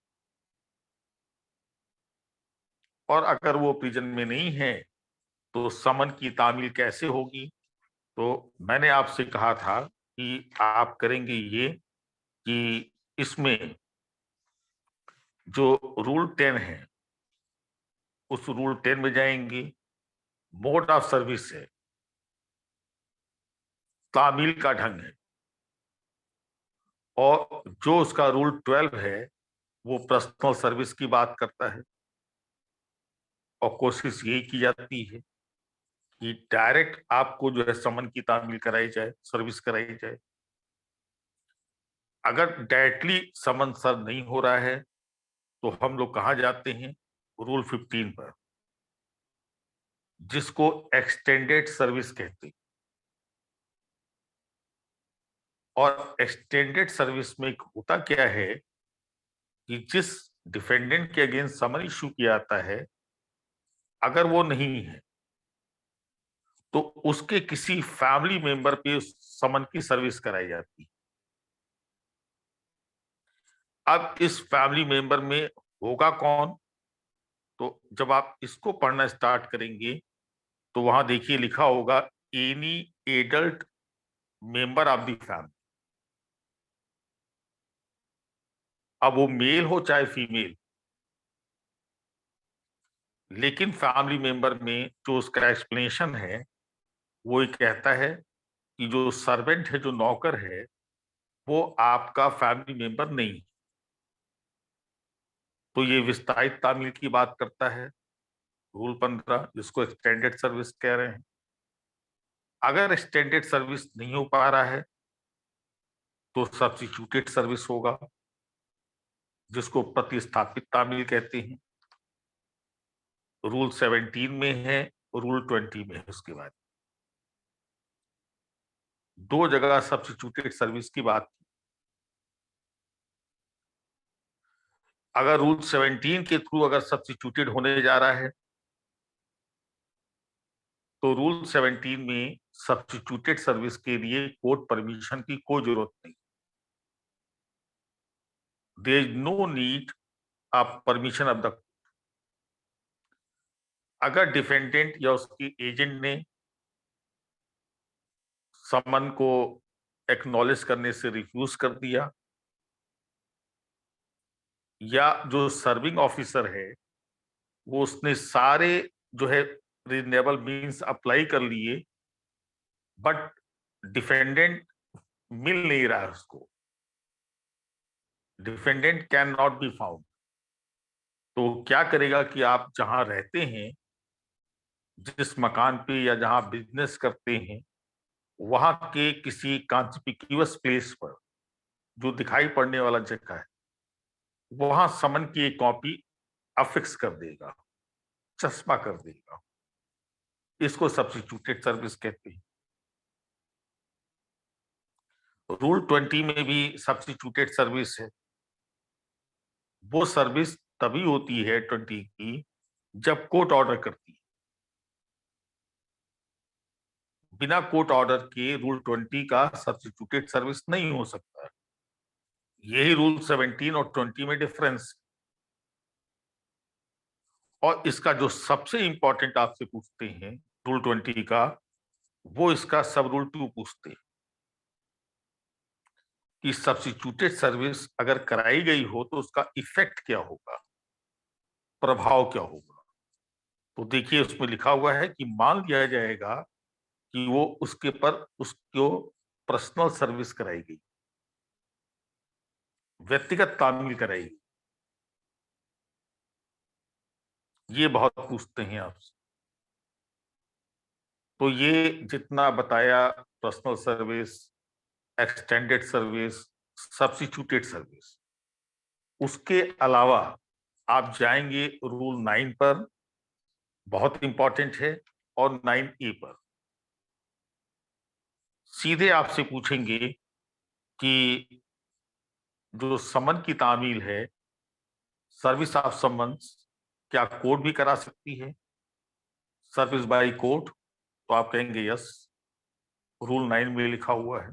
S1: और अगर वो प्रिजन में नहीं है तो समन की तामील कैसे होगी? तो मैंने आपसे कहा था कि आप करेंगे ये कि इसमें जो रूल 10 है उस रूल 10 में जाएंगे। मोड ऑफ सर्विस है, तामील का ढंग है। और जो उसका रूल 12 है वो पर्सनल सर्विस की बात करता है। और कोशिश यही की जाती है कि डायरेक्ट आपको जो है समन की तामील कराई जाए, सर्विस कराई जाए। अगर डायरेक्टली समन सर्व नहीं हो रहा है तो हम लोग कहाँ जाते हैं? रूल 15 पर, जिसको एक्सटेंडेड सर्विस कहते हैं। और एक्सटेंडेड सर्विस में होता क्या है कि जिस डिफेंडेंट के अगेंस्ट समन इशू किया जाता है अगर वो नहीं है तो उसके किसी फैमिली मेंबर पे उस समन की सर्विस कराई जाती है। अब इस फैमिली मेंबर में होगा कौन? तो जब आप इसको पढ़ना स्टार्ट करेंगे तो वहां देखिए लिखा होगा any adult member of the family. अब वो मेल हो चाहे फीमेल, लेकिन फैमिली मेंबर में जो उसका एक्सप्लेनेशन है वो ये कहता है कि जो सर्वेंट है, जो नौकर है, वो आपका फैमिली मेंबर नहीं है। तो ये विस्तारित तामील की बात करता है रूल 15, जिसको एक्सटेंडेड सर्विस कह रहे हैं। अगर एक्सटेंडेड सर्विस नहीं हो पा रहा है तो सब्स्टिट्यूटेड सर्विस होगा, जिसको प्रतिस्थापित तामील कहते हैं। रूल 17 में है, रूल 20 में है। उसके बाद दो जगह सब्स्टिट्यूटेड सर्विस की बात की। अगर रूल 17 के थ्रू अगर सब्स्टिट्यूटेड होने जा रहा है तो रूल 17 में सब्स्टिट्यूटेड सर्विस के लिए कोर्ट परमिशन की कोई जरूरत नहीं। There is no need of permission of the. अगर डिफेंडेंट या उसके एजेंट ने समन को एक्नॉलेज करने से रिफ्यूज कर दिया, या जो सर्विंग ऑफिसर है वो उसने सारे जो है रीजनेबल मीन्स अप्लाई कर लिए, बट डिफेंडेंट मिल नहीं रहा है उसको, defendant can not be found, तो क्या करेगा कि आप जहां रहते हैं, जिस मकान पे या जहां बिजनेस करते हैं, वहां के किसी कॉन्स्पिक्यूअस प्लेस पर जो दिखाई पड़ने वाला जगह है, वहां समन की एक कॉपी अफिक्स कर देगा, चस्पा कर देगा। इसको सब्स्टिट्यूटेड सर्विस कहते हैं। रूल 20 में भी सब्स्टिट्यूटेड सर्विस है। वो सर्विस तभी होती है 20 की जब कोर्ट ऑर्डर करती है। बिना कोर्ट ऑर्डर के रूल 20 का सब्स्टिट्यूटेड सर्विस नहीं हो सकता। यही रूल 17 और 20 में डिफरेंस। और इसका जो सबसे इंपॉर्टेंट आपसे पूछते हैं रूल 20 का, वो इसका सब रूल 2 पूछते हैं कि सब्स्टिट्यूटेड सर्विस अगर कराई गई हो तो उसका इफेक्ट क्या होगा, प्रभाव क्या होगा। तो देखिए उसमें लिखा हुआ है कि मान लिया जाएगा कि वो उसके पर उसको पर्सनल सर्विस कराई गई, व्यक्तिगत तामील कराई गई। ये बहुत पूछते हैं आपसे। तो ये जितना बताया, personal service, extended service, substituted service, उसके अलावा आप जाएंगे रूल 9 पर, बहुत इंपॉर्टेंट है, और 9A पर। सीधे आपसे पूछेंगे कि जो समन की तामील है, सर्विस ऑफ समन्स, क्या कोर्ट भी करा सकती है, सर्विस बाय कोर्ट? तो आप कहेंगे यस, रूल 9 में लिखा हुआ है।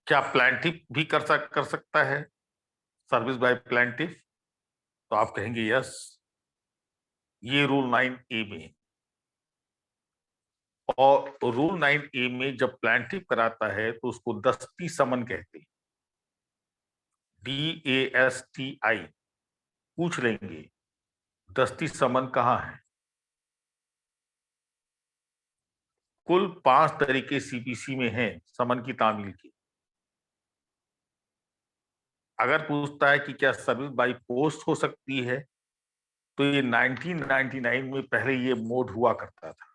S1: क्या प्लांटिफ भी कर सकता है सर्विस बाय प्लांटिफ? तो आप कहेंगे यस, ये रूल 9A में। और रूल 9A में जब प्लांटिफ कराता है तो उसको दस्ती समन कहते हैं, DASTI। पूछ लेंगे दस्ती समन कहाँ है। कुल 5 तरीके CPC में हैं समन की तामील की। अगर पूछता है कि क्या सर्विस बाय पोस्ट हो सकती है, तो ये 1999 में पहले ये मोड हुआ करता था,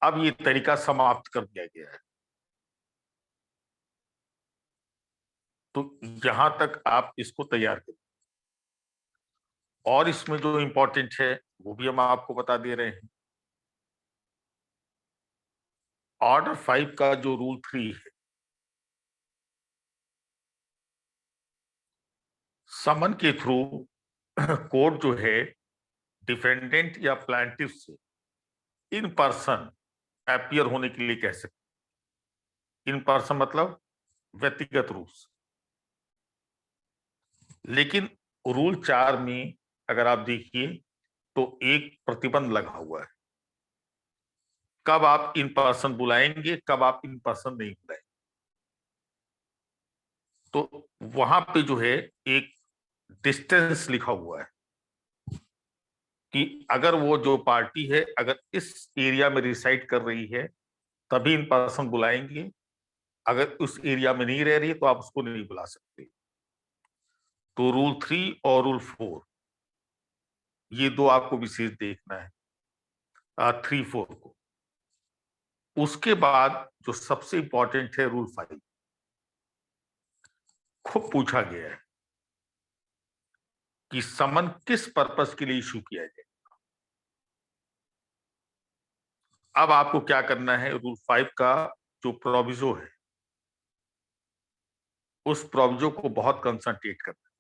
S1: अब ये तरीका समाप्त कर दिया गया है। तो यहां तक आप इसको तैयार करें। और इसमें जो इंपॉर्टेंट है वो भी हम आपको बता दे रहे हैं। ऑर्डर 5 का जो रूल 3 है, समन के थ्रू कोर्ट जो है डिफेंडेंट या प्लांटिफ से इन पर्सन अपीयर होने के लिए कह सकते। इन पर्सन मतलब व्यक्तिगत रूप से। लेकिन रूल 4 में अगर आप देखिए तो एक प्रतिबंध लगा हुआ है, कब आप इन पर्सन बुलाएंगे, कब आप इन पर्सन नहीं बुलाएंगे। तो वहां पे जो है एक डिस्टेंस लिखा हुआ है कि अगर वो जो पार्टी है अगर इस एरिया में रिसाइड कर रही है तभी इन पर्सन बुलाएंगे, अगर उस एरिया में नहीं रह रही है तो आप उसको नहीं बुला सकते। तो रूल 3 और रूल 4, ये दो आपको विशेष देखना है, 3-4 को। उसके बाद जो सबसे इंपॉर्टेंट है रूल 5, खूब पूछा गया है कि समन किस पर्पस के लिए इशू किया जाए। अब आपको क्या करना है, रूल 5 का जो प्रोविजो है उस प्रोविजो को बहुत कंसंट्रेट करना है।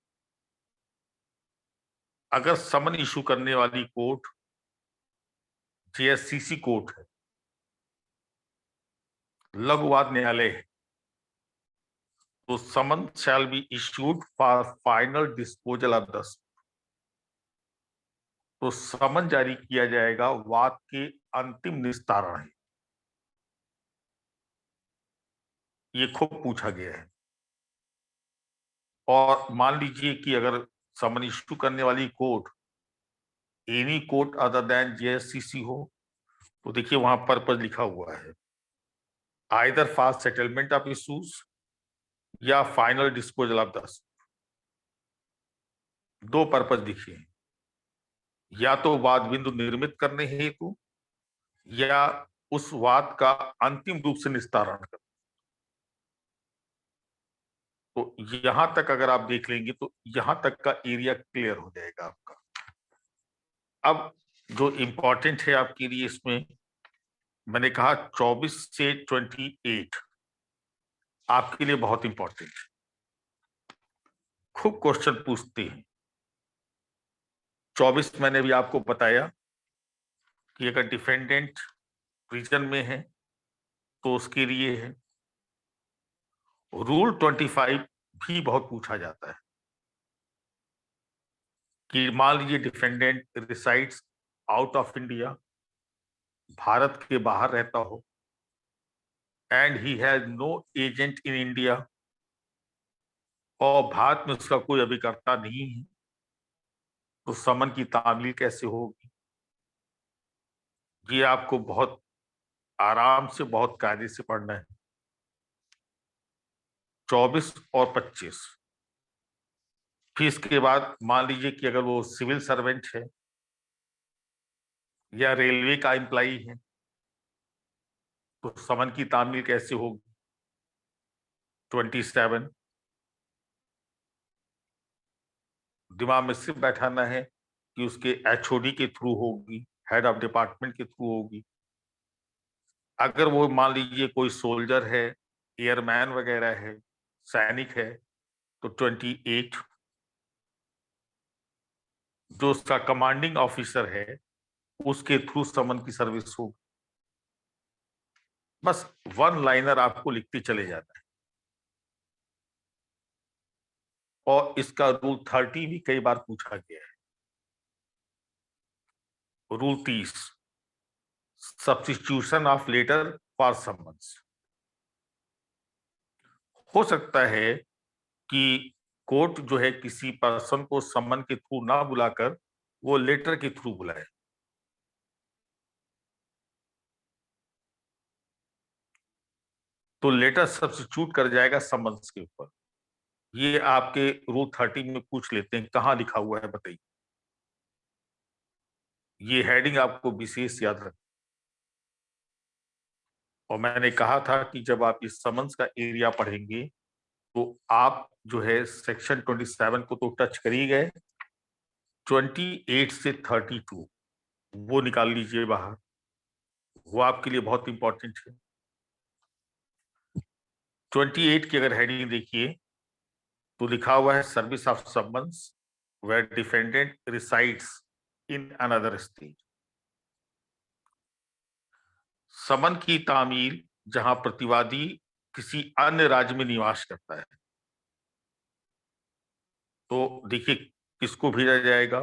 S1: अगर समन इशू करने वाली कोर्ट जेएससीसी कोर्ट है, लघुवाद न्यायालय है, तो summons shall be issued for final disposal of the, तो समन जारी किया जाएगा वाद के अंतिम निस्तारण है। ये खूब पूछा गया है। और मान लीजिए कि अगर समन इशू करने वाली court any court other than JSCC हो, तो देखिए वहां पर्पज लिखा हुआ है, either for settlement of issues या फाइनल डिस्पोजल ऑफ द, दो पर्पज दिखे, या तो वाद बिंदु निर्मित करने हेतु या उस वाद का अंतिम रूप से निस्तारण कर। तो यहां तक अगर आप देख लेंगे तो यहां तक का एरिया क्लियर हो जाएगा आपका। अब जो इंपॉर्टेंट है आपके लिए इसमें, मैंने कहा 24 से 28 आपके लिए बहुत इंपॉर्टेंट है, खूब क्वेश्चन पूछते हैं। 24 मैंने भी आपको बताया कि अगर डिफेंडेंट प्रिजन में है तो उसके लिए है। रूल 25 भी बहुत पूछा जाता है कि मान लीजिए defendant resides out of India, भारत के बाहर रहता हो, and he has no agent in India, और भारत में उसका कोई अभिकर्ता नहीं है, तो समन की तामील कैसे होगी? ये आपको बहुत आराम से, बहुत कायदे से पढ़ना है। 24 और 25। फिर इसके बाद मान लीजिए कि अगर वो सिविल सर्वेंट है या रेलवे का एम्प्लाई है, तो समन की तामील कैसे होगी? 27। दिमाग में सिर्फ बैठाना है कि उसके एचओडी के थ्रू होगी, हेड ऑफ डिपार्टमेंट के थ्रू होगी। अगर वो मान लीजिए कोई सोल्जर है, एयरमैन वगैरह है, सैनिक है, तो 28। जो उसका कमांडिंग ऑफिसर है उसके थ्रू समन की सर्विस होगी। बस वन लाइनर आपको लिखते चले जाना है। और इसका रूल 30 भी कई बार पूछा गया है। Rule 30, substitution of letter for summons. हो सकता है कि कोर्ट जो है किसी पर्सन को समन के थ्रू ना बुलाकर वो लेटर के थ्रू बुलाए। तो लेटर सब्स्टिट्यूट कर जाएगा समन्स के ऊपर। ये आपके रूल 30 में पूछ लेते हैं, कहां लिखा हुआ है बताइए। ये हेडिंग आपको विशेष याद रख। और मैंने कहा था कि जब आप इस समन्स का एरिया पढ़ेंगे तो आप जो है सेक्शन 27 को तो टच कर ही गए, 28 से 32 वो निकाल लीजिए बाहर, वो आपके लिए बहुत इंपॉर्टेंट है। 28 की अगर हेडिंग देखिए तो लिखा हुआ है service of summons where defendant resides in another state. Summon की तामील जहां प्रतिवादी किसी अन्य राज्य में निवास करता है, तो देखिए किसको भेजा जाएगा,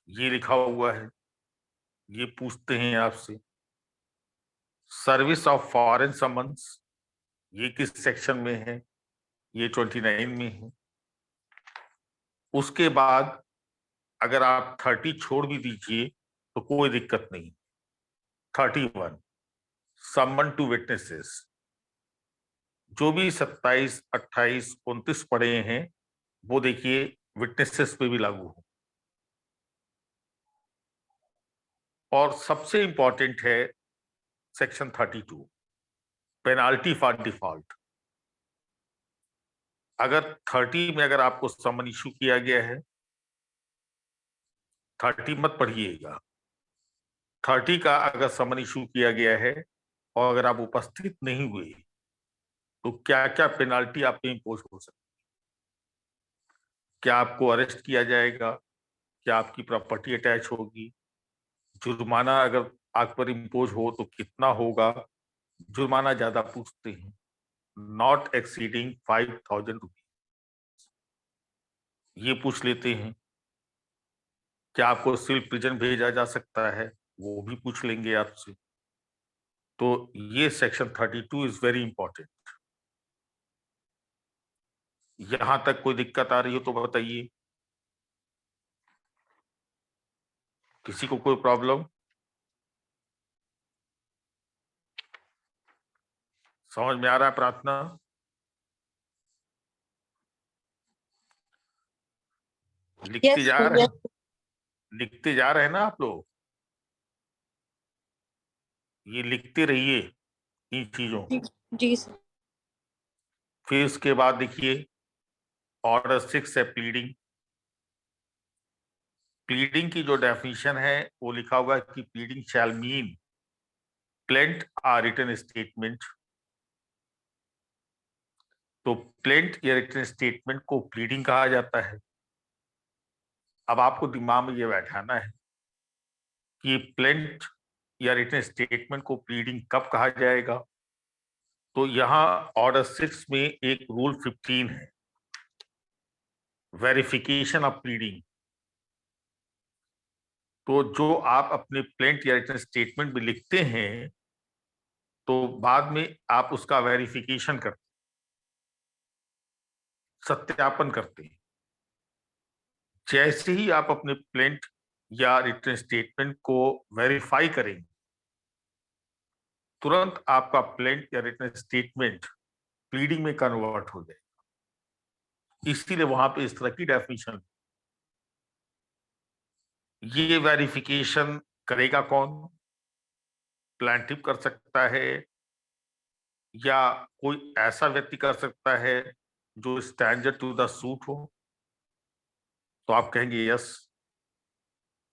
S1: ये लिखा हुआ है। ये पूछते हैं आपसे सर्विस ऑफ फॉरेन समन्स, ये किस सेक्शन में है? ये 29 में है। उसके बाद अगर आप 30 छोड़ भी दीजिए तो कोई दिक्कत नहीं। 31, समन टू विटनेसेस। जो भी 27, 28, 29 पढ़े हैं वो देखिए विटनेसेस पे भी लागू हो। और सबसे इंपॉर्टेंट है सेक्शन 32, पेनाल्टी फॉर डिफॉल्ट। अगर 30 में अगर आपको समन इशू किया गया है, 30 मत पढ़िएगा, 30 का अगर समन इशू किया गया है और अगर आप उपस्थित नहीं हुए तो क्या क्या पेनाल्टी आप पे इम्पोज हो सकती है। क्या आपको अरेस्ट किया जाएगा, क्या आपकी प्रॉपर्टी अटैच होगी, जुर्माना अगर आप पर इम्पोज हो तो कितना होगा, जुर्माना ज्यादा पूछते हैं, नॉट एक्सीडिंग 5,000 रुपीज ये पूछ लेते हैं। क्या आपको सिविल प्रिजन भेजा जा सकता है, वो भी पूछ लेंगे आपसे। तो ये सेक्शन 32 इज वेरी इंपॉर्टेंट। यहां तक कोई दिक्कत आ रही हो तो बताइए, किसी को कोई प्रॉब्लम? समझ में आ रहा है प्रार्थना? लिखते जा रहे हैं, लिखते जा रहे हैं ना आप लोग? ये लिखते रहिए इन चीजों को।
S4: जी सर।
S1: फिर उसके बाद देखिए ऑर्डर 6 है प्लीडिंग। प्लीडिंग की जो डेफिनेशन है वो लिखा हुआ है कि pleading shall mean plaint or written statement. तो प्लेंट या रिटन स्टेटमेंट को प्लीडिंग कहा जाता है। अब आपको दिमाग में ये बैठाना है कि प्लेंट या रिटन स्टेटमेंट को प्लीडिंग कब कहा जाएगा। तो यहां ऑर्डर 6 में एक रूल 15 है, वेरिफिकेशन ऑफ प्लीडिंग। तो जो आप अपने प्लेंट या रिटन स्टेटमेंट में लिखते हैं तो बाद में आप उसका वेरिफिकेशन करते, सत्यापन करते हैं। जैसे ही आप अपने प्लेंट या रिटन स्टेटमेंट को वेरीफाई करेंगे, तुरंत आपका प्लेंट या रिटन स्टेटमेंट प्लीडिंग में कन्वर्ट हो जाएगा। इसीलिए वहां पे इस तरह की डेफिनेशन। ये वेरिफिकेशन करेगा कौन? प्लांटिव कर सकता है या कोई ऐसा व्यक्ति कर सकता है जो स्ट्रेंजर टू द सूट हो। तो आप कहेंगे yes,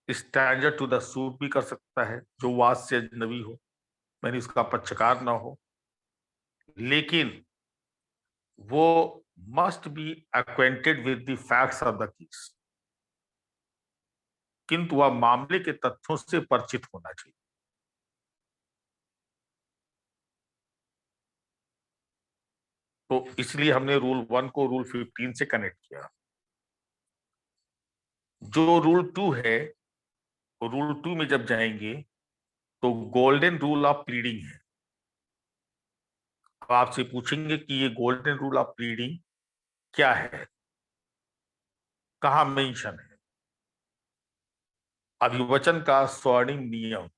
S1: stranger to the suit भी कर सकता है जो वाद से अजनबी हो, मैंने उसका पक्षकार ना हो, लेकिन वो must be acquainted with the facts of the case, किंतु वह मामले के तथ्यों से परिचित होना चाहिए। तो इसलिए हमने रूल 1 को रूल 15 से कनेक्ट किया। जो रूल 2 है, रूल 2 में जब जाएंगे तो गोल्डन रूल ऑफ प्लीडिंग है। अब आपसे पूछेंगे कि ये गोल्डन रूल ऑफ प्लीडिंग क्या है, कहां मेंशन है? अभिवचन का स्वर्णिम नियम,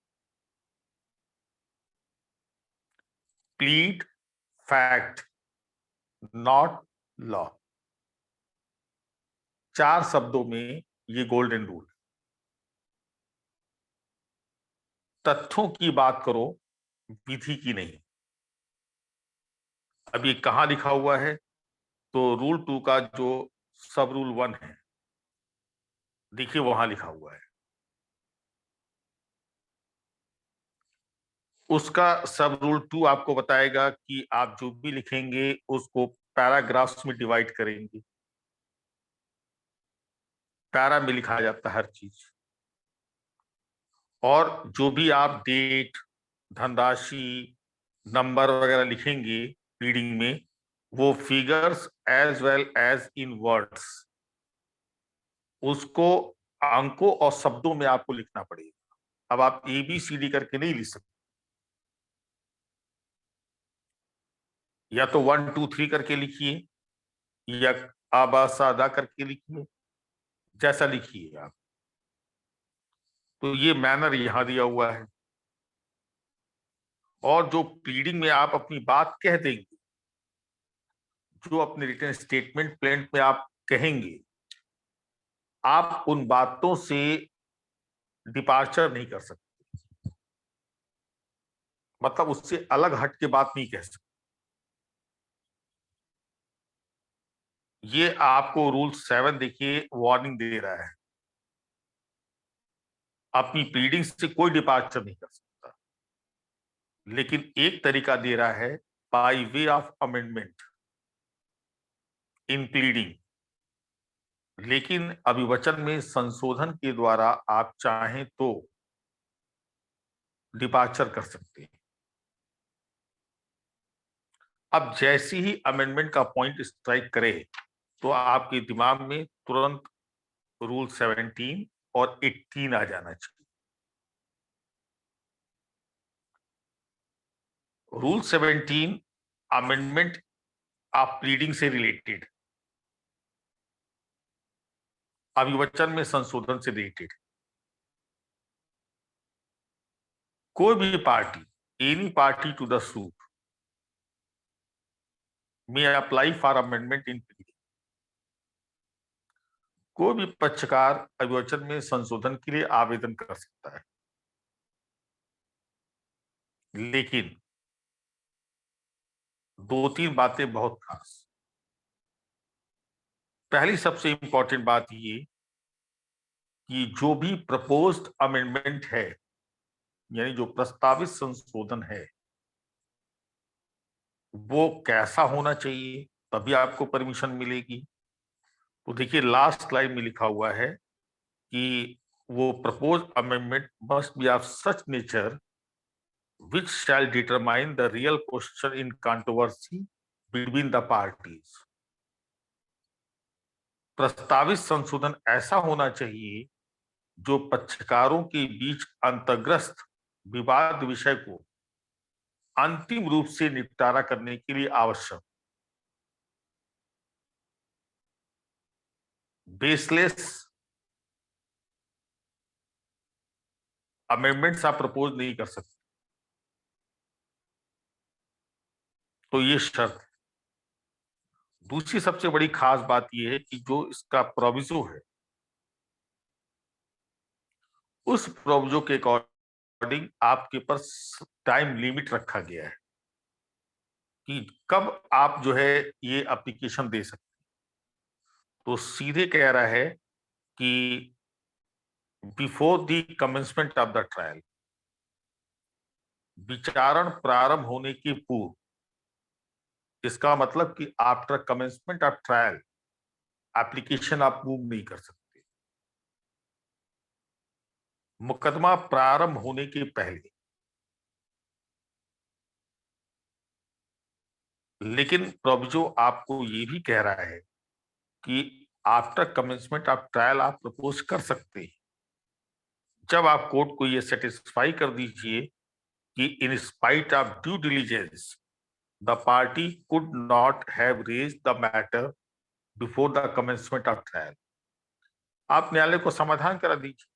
S1: प्लीड फैक्ट नॉट लॉ। 4 शब्दों में ये गोल्डन रूल। तथ्यों की बात करो, विधि की नहीं। अब ये कहां लिखा हुआ है? तो रूल 2 का जो सब रूल 1 है, देखिए वहां लिखा हुआ है। उसका सब रूल 2 आपको बताएगा कि आप जो भी लिखेंगे उसको पैराग्राफ्स में डिवाइड करेंगे। पैरा में लिखा जाता है हर चीज, और जो भी आप डेट, धनराशि, नंबर वगैरह लिखेंगे रीडिंग में, वो figures as well as in words, उसको अंकों और शब्दों में आपको लिखना पड़ेगा। अब आप ABCD करके नहीं लिख सकते, या तो 1 2 3 करके लिखिए या आबा सादा करके लिखिए, जैसा लिखिए आप। तो ये मैनर यहां दिया हुआ है। और जो प्लीडिंग में आप अपनी बात कह देंगे, जो अपने रिटन स्टेटमेंट प्लेंट में आप कहेंगे, आप उन बातों से डिपार्चर नहीं कर सकते, मतलब उससे अलग हट के बात नहीं कह सकते। ये आपको रूल 7 देखिए वार्निंग दे रहा है, अपनी प्लीडिंग से कोई डिपार्चर नहीं कर सकता, लेकिन एक तरीका दे रहा है, by way of amendment in pleading. लेकिन अभिवचन में संशोधन के द्वारा आप चाहें तो डिपार्चर कर सकते हैं। अब जैसे ही अमेंडमेंट का पॉइंट स्ट्राइक करे तो आपके दिमाग में तुरंत रूल 17 और 18 आ जाना चाहिए। रूल 17 अमेंडमेंट ऑफ प्लीडिंग से रिलेटेड, अभिवचन में संशोधन से रिलेटेड। कोई भी party, any party to the suit may apply for amendment in pleading। कोई भी पक्षकार अभिवचन में संशोधन के लिए आवेदन कर सकता है, लेकिन 2-3 बातें बहुत खास। पहली सबसे इंपॉर्टेंट बात ये कि जो भी प्रपोज्ड अमेंडमेंट है, यानी जो प्रस्तावित संशोधन है, वो कैसा होना चाहिए, तभी आपको परमिशन मिलेगी। तो देखिए लास्ट लाइन में लिखा हुआ है कि वो propose amendment must be of such nature which shall determine the real question in controversy between the parties। प्रस्तावित संशोधन ऐसा होना चाहिए जो पक्षकारों के बीच अंतर्ग्रस्त विवाद विषय को अंतिम रूप से निपटारा करने के लिए आवश्यक। बेसलेस अमेंडमेंट्स आप प्रपोज नहीं कर सकते, तो ये शर्त है। दूसरी सबसे बड़ी खास बात यह है कि जो इसका प्रोविजो है, उस प्रोविजो के अकॉर्डिंग आपके पास टाइम लिमिट रखा गया है कि कब आप जो है ये एप्लीकेशन दे सकते हैं। तो सीधे कह रहा है कि before the commencement of the trial, विचारण प्रारंभ होने के पूर्व। इसका मतलब कि after commencement of trial application आप मूव नहीं कर सकते। मुकदमा प्रारंभ होने के पहले। लेकिन प्रोविजो आपको ये भी कह रहा है कि आफ्टर कमेंसमेंट ऑफ ट्रायल आप प्रपोज कर सकते हैं, जब आप कोर्ट को ये सेटिस्फाई कर दीजिए कि in spite of due diligence the party could not have raised the matter before the commencement of trial. आप न्यायालय को समाधान करा दीजिए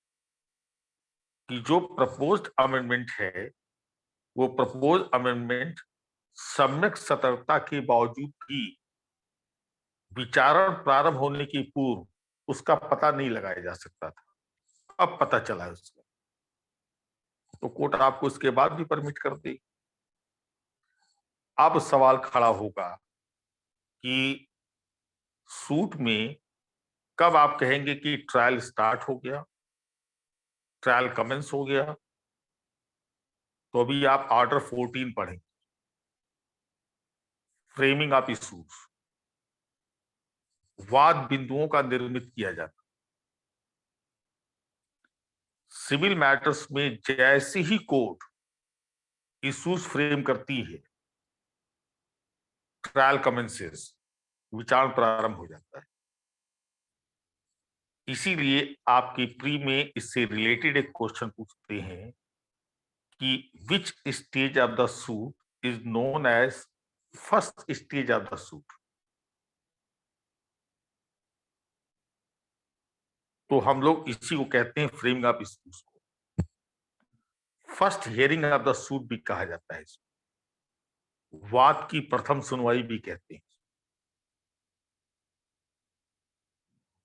S1: कि जो प्रपोज्ड अमेंडमेंट है, वो प्रपोज अमेंडमेंट सम्यक सतर्कता के बावजूद भी विचारण प्रारंभ होने के पूर्व उसका पता नहीं लगाया जा सकता था, अब पता चला है उसको, तो कोर्ट आपको इसके बाद भी परमिट कर देगी। अब सवाल खड़ा होगा कि सूट में कब आप कहेंगे कि ट्रायल स्टार्ट हो गया, ट्रायल कमेंस हो गया। तो अभी आप ऑर्डर 14 पढ़ेंगे, फ्रेमिंग ऑफ इश्यूज। वाद बिंदुओं का निर्मित किया जाता। सिविल मैटर्स में जैसे ही कोर्ट इश्यूज फ्रेम करती है, ट्रायल कमेंसेस, विचार प्रारंभ हो जाता है। इसीलिए आपकी प्री में इससे रिलेटेड एक क्वेश्चन पूछते हैं कि which stage of the suit is known as first stage of the suit. तो हम लोग इसी को कहते हैं फ्रेमिंग ऑफ इश्यूज को। First hearing of the suit भी कहा जाता है इसको, वाद की प्रथम सुनवाई भी कहते हैं।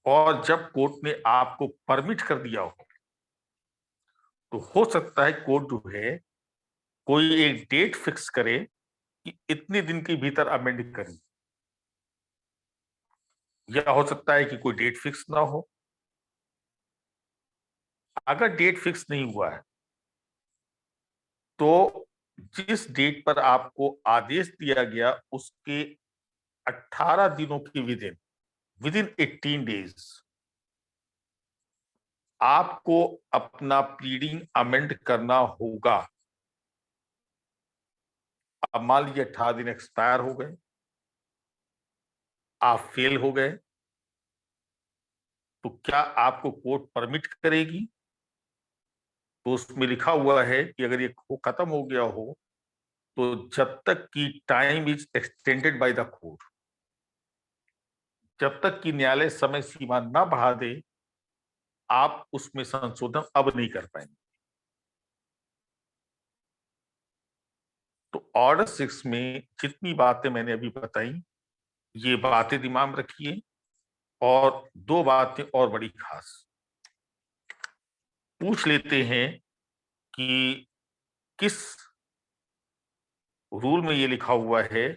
S1: और जब कोर्ट ने आपको परमिट कर दिया हो, तो हो सकता है कोर्ट जो है कोई एक डेट फिक्स करे कि इतने दिन के भीतर अमेंड करें, या हो सकता है कि कोई डेट फिक्स ना हो। अगर डेट फिक्स नहीं हुआ है, तो जिस डेट पर आपको आदेश दिया गया उसके 18 दिनों की विदिन 18 डेज आपको अपना प्लीडिंग अमेंड करना होगा। अब मान लीजिए 18 दिन एक्सपायर हो गए, आप फेल हो गए, तो क्या आपको कोर्ट परमिट करेगी? तो उसमें लिखा हुआ है कि अगर ये खत्म हो गया हो तो जब तक कि time is extended by the court, जब तक कि न्यायालय समय सीमा ना बढ़ा दे, आप उसमें संशोधन अब नहीं कर पाएंगे। तो ऑर्डर 6 में जितनी बातें मैंने अभी बताई, ये बातें दिमाग में रखिए। और दो बातें और बड़ी खास पूछ लेते हैं कि किस रूल में ये लिखा हुआ है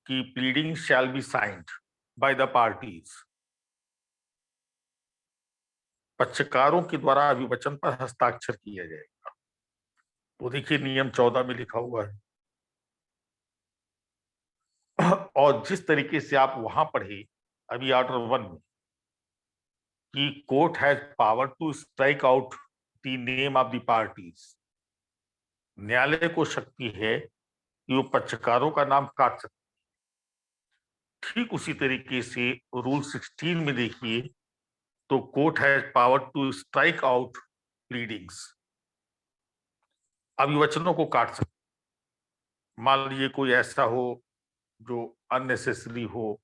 S1: कि pleading shall be signed by the parties. पक्षकारों के द्वारा अभिवचन पर हस्ताक्षर किया जाएगा। तो देखिए नियम 14 में लिखा हुआ है। और जिस तरीके से आप वहां पढ़े अभी ऑर्डर 1 में कि court has power to strike out the name of the parties, न्यायालय को शक्ति है कि वो पक्षकारों का नाम काट सकते। ठीक उसी तरीके से रूल 16 में देखिए तो court has power to strike out pleadings, अभिवचनों को काट सकते। मान लीजिए कोई ऐसा हो जो अननेसेसरी हो,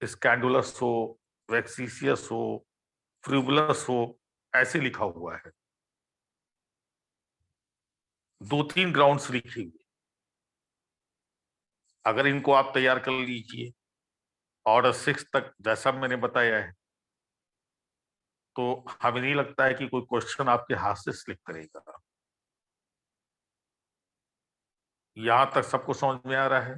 S1: स्कैंडुलस हो, वैक्सीसियस हो, फ्रिवुलस हो, ऐसे लिखा हुआ है। 2-3 ग्राउंड्स लिखे हुए, अगर इनको आप तैयार कर लीजिए ऑर्डर 6 तक जैसा मैंने बताया है, तो हमें नहीं लगता है कि कोई क्वेश्चन आपके हाथ से स्लिप करेगा। यहां तक सबको समझ में आ रहा है?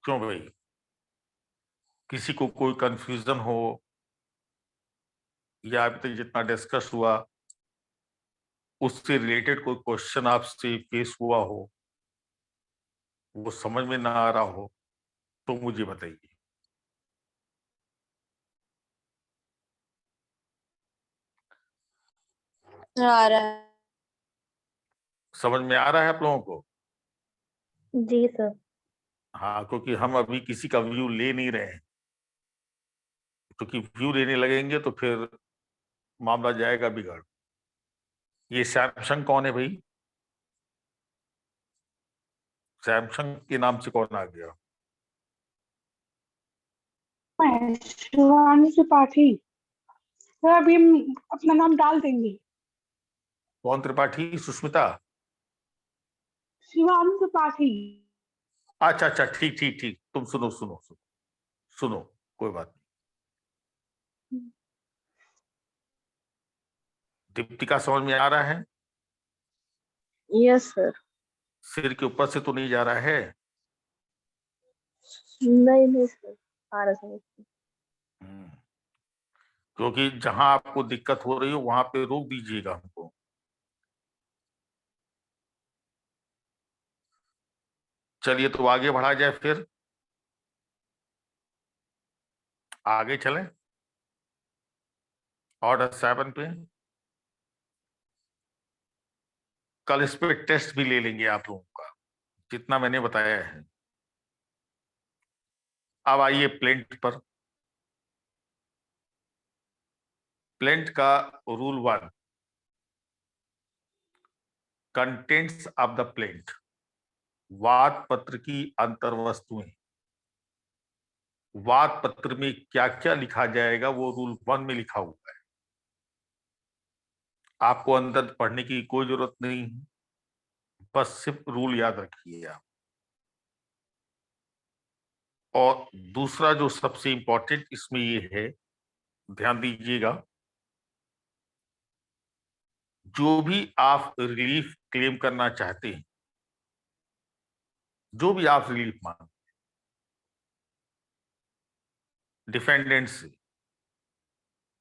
S1: क्यों भाई, किसी को कोई कंफ्यूजन हो या अभी तक जितना डिस्कस हुआ उससे रिलेटेड कोई क्वेश्चन आपसे फेस हुआ हो, वो समझ में ना आ रहा हो, तो मुझे बताइए।
S3: आ रहा है।
S1: समझ में आ रहा है आप लोगों को?
S3: जी सर।
S1: हाँ, क्योंकि हम अभी किसी का व्यू ले नहीं रहे हैं, क्योंकि व्यू लेने लगेंगे तो फिर मामला जाएगा बिगड़। ये सैमसंग कौन है भाई? सैमसंग के नाम से कौन आ गया?
S4: शिवानी त्रिपाठी। सर अभी हम अपना नाम डाल देंगे।
S1: कौन त्रिपाठी? सुष्मिता?
S4: शिवानी त्रिपाठी।
S1: अच्छा अच्छा, ठीक ठीक ठीक, तुम सुनो सुनो सुनो सुनो, कोई बात नहीं। दीप्तिका समझ में आ रहा है?
S3: Yes sir.
S1: सिर के ऊपर से तो नहीं जा रहा है?
S3: नहीं नहीं सर, आ रहा समझ।
S1: हम्म, क्योंकि जहां आपको दिक्कत हो रही हो वहां पे रोक दीजिएगा हमको। चलिए तो आगे बढ़ा जाए, फिर आगे चलें ऑर्डर 7 पे। कल इस पे टेस्ट भी ले लेंगे आप लोगों का, जितना मैंने बताया है। अब आइए प्लेंट पर। प्लेंट का rule 1, contents of the plaint, वाद पत्र की अंतर वस्तुएं। वाद पत्र में क्या क्या लिखा जाएगा वो रूल 1 में लिखा हुआ है, आपको अंदर पढ़ने की कोई जरूरत नहीं है, बस सिर्फ रूल याद रखिए आप। और दूसरा जो सबसे इंपॉर्टेंट इसमें ये है, ध्यान दीजिएगा, जो भी आप रिलीफ क्लेम करना चाहते हैं, जो भी आप रिलीफ मांगते डिफेंडेंट से,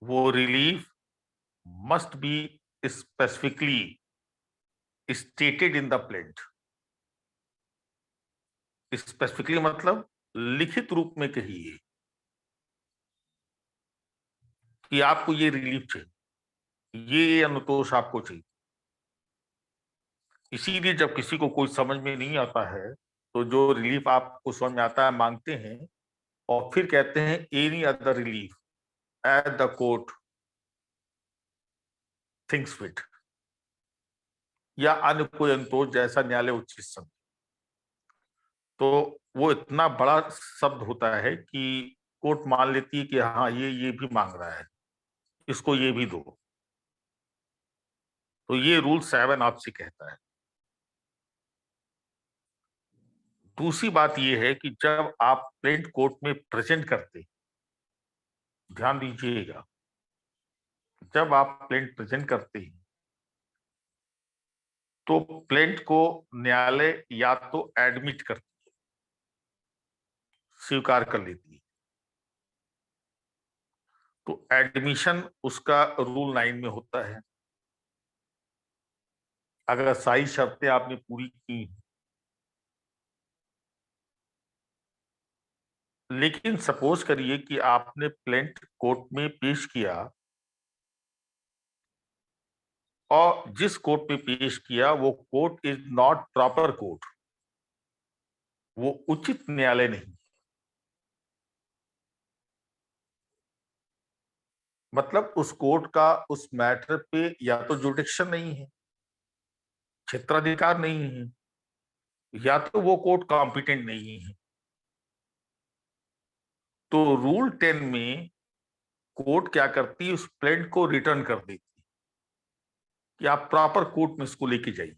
S1: वो relief must be specifically stated in the plaint. Specifically मतलब लिखित रूप में कहिए। कि आपको ये रिलीफ चाहिए, ये अनुतोष आपको चाहिए। इसीलिए जब किसी को कोई समझ में नहीं आता है तो जो रिलीफ आपको समझ में आता है मांगते हैं, और फिर कहते हैं any other relief at the court things fit, या अन्य कोई अनुतोष जैसा न्यायालय उचित समझे। तो वो इतना बड़ा शब्द होता है कि कोर्ट मान लेती है कि हाँ ये भी मांग रहा है, इसको ये भी दो। तो ये रूल 7 आपसे कहता है। दूसरी बात ये है कि जब आप प्लेंट कोर्ट में प्रेजेंट करते, ध्यान दीजिएगा, जब आप प्लेंट प्रेजेंट करते हैं तो प्लेंट को न्यायालय या तो एडमिट करती है, स्वीकार कर लेती है। तो एडमिशन उसका रूल 9 में होता है। अगर सारी शर्तें आपने पूरी की, लेकिन सपोज करिए कि आपने प्लेंट कोर्ट में पेश किया और जिस कोर्ट में पेश किया वो court is not proper court, वो उचित न्यायालय नहीं, मतलब उस कोर्ट का उस मैटर पे या तो जुडिक्शन नहीं है, क्षेत्राधिकार नहीं है, या तो वो कोर्ट कॉम्पिटेंट नहीं है। तो रूल 10 में कोर्ट क्या करती है, उस प्लेंट को रिटर्न कर देती है कि आप प्रॉपर कोर्ट में इसको लेके जाइए।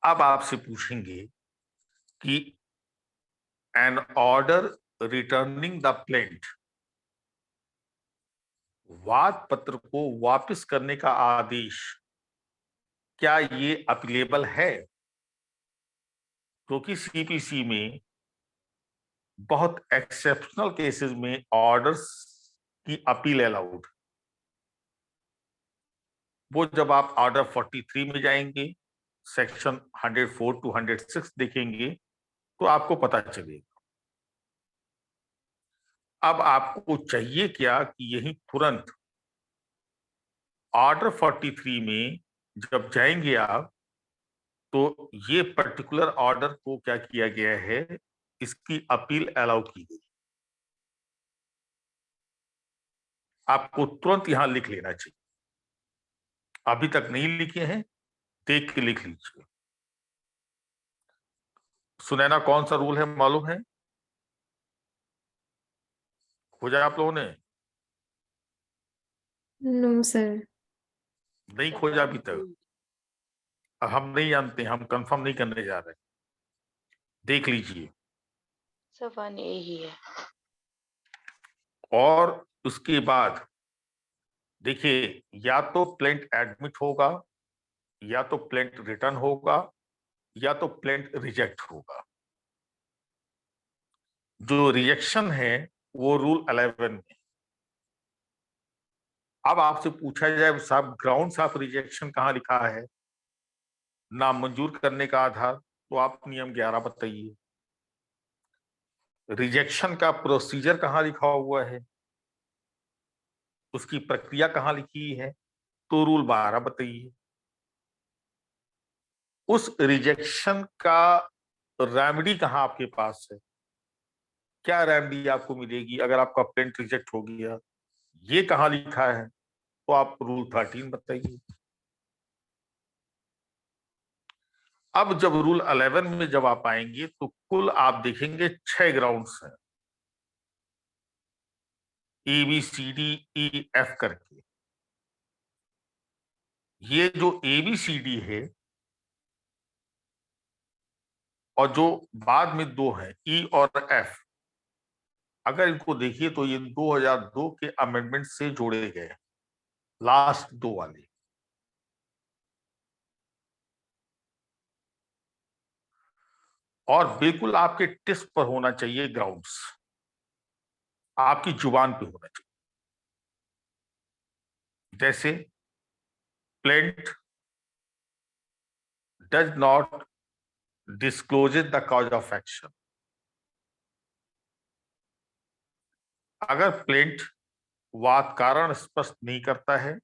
S1: अब आपसे पूछेंगे कि an order returning the plaint, वाद पत्र को वापस करने का आदेश, क्या ये अपीलेबल है? क्योंकि सीपीसी में बहुत एक्सेप्शनल केसेस में ऑर्डर्स की अपील अलाउड। वो जब आप ऑर्डर 43 में जाएंगे, सेक्शन 104 टू 106 देखेंगे तो आपको पता चलेगा। अब आपको चाहिए क्या कि यही तुरंत ऑर्डर 43 में जब जाएंगे आप, तो ये पर्टिकुलर ऑर्डर को क्या किया गया है, इसकी अपील अलाउ की गई। आपको तुरंत यहां लिख लेना चाहिए। अभी तक नहीं लिखे हैं, देख के लिख लीजिए। सुनैना कौन सा रूल है मालूम है? खोजा आप लोगों ने?
S2: No sir.
S1: नहीं खोजा अभी तक? हम नहीं जानते, हम कंफर्म नहीं करने जा रहे। देख लीजिए।
S5: सफान यही है।
S1: और उसके बाद देखिए, या तो प्लेंट एडमिट होगा, या तो प्लेंट रिटर्न होगा, या तो प्लेंट रिजेक्ट होगा। जो रिजेक्शन है वो रूल 11 में। अब आपसे पूछा जाए साहब ग्राउंड्स ऑफ रिजेक्शन कहाँ लिखा है, नामंजूर करने का आधार, तो आप नियम 11 बताइए। रिजेक्शन का प्रोसीजर कहाँ लिखा हुआ है, उसकी प्रक्रिया कहाँ लिखी है, तो रूल 12 बताइए। उस रिजेक्शन का रेमेडी कहाँ आपके पास है, क्या रेमेडी आपको मिलेगी अगर आपका प्लेंट रिजेक्ट हो गया, ये कहाँ लिखा है, तो आप रूल 13 बताइए। अब जब रूल 11 में जब आप आएंगे तो कुल आप देखेंगे 6 ग्राउंड्स हैं, A B C D E F करके। ये जो ए बी सी डी है और जो बाद में दो है ई और एफ, अगर इनको देखिए तो ये 2002 के अमेंडमेंट से जोड़े गए, लास्ट दो वाले। और बिल्कुल आपके टेस्ट पर होना चाहिए ग्राउंड्स, आपकी जुबान पे होना चाहिए। जैसे plaint does not discloses the cause of action, अगर प्लेंट वाद कारण स्पष्ट नहीं करता है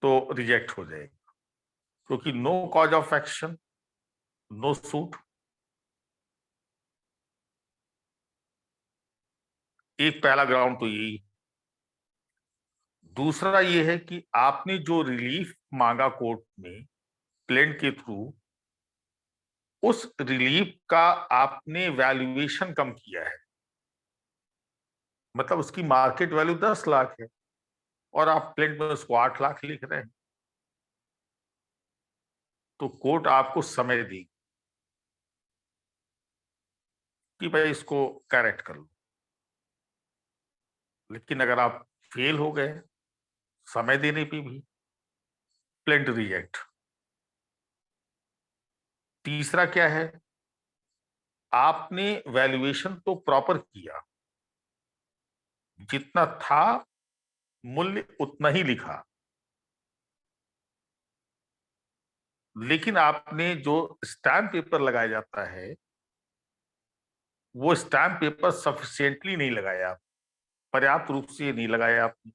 S1: तो रिजेक्ट हो जाएगा, क्योंकि no cause of action, no suit. एक पहला ग्राउंड तो यही। दूसरा ये है कि आपने जो रिलीफ मांगा कोर्ट में प्लेंट के थ्रू, उस रिलीफ का आपने वैल्यूएशन कम किया है, मतलब उसकी मार्केट वैल्यू 10 लाख है और आप प्लेंट में उसको 8 लाख लिख रहे हैं, तो कोर्ट आपको समय देगी कि भाई इसको करेक्ट कर लो। लेकिन अगर आप फेल हो गए समय देने पे भी, प्लेंट रिजेक्ट। तीसरा क्या है, आपने वैल्यूएशन तो प्रॉपर किया, जितना था मूल्य उतना ही लिखा, लेकिन आपने जो स्टैम्प पेपर लगाया जाता है वो स्टैम्प पेपर सफिशिएंटली नहीं लगाया, पर्याप्त रूप से नहीं लगाया आपने।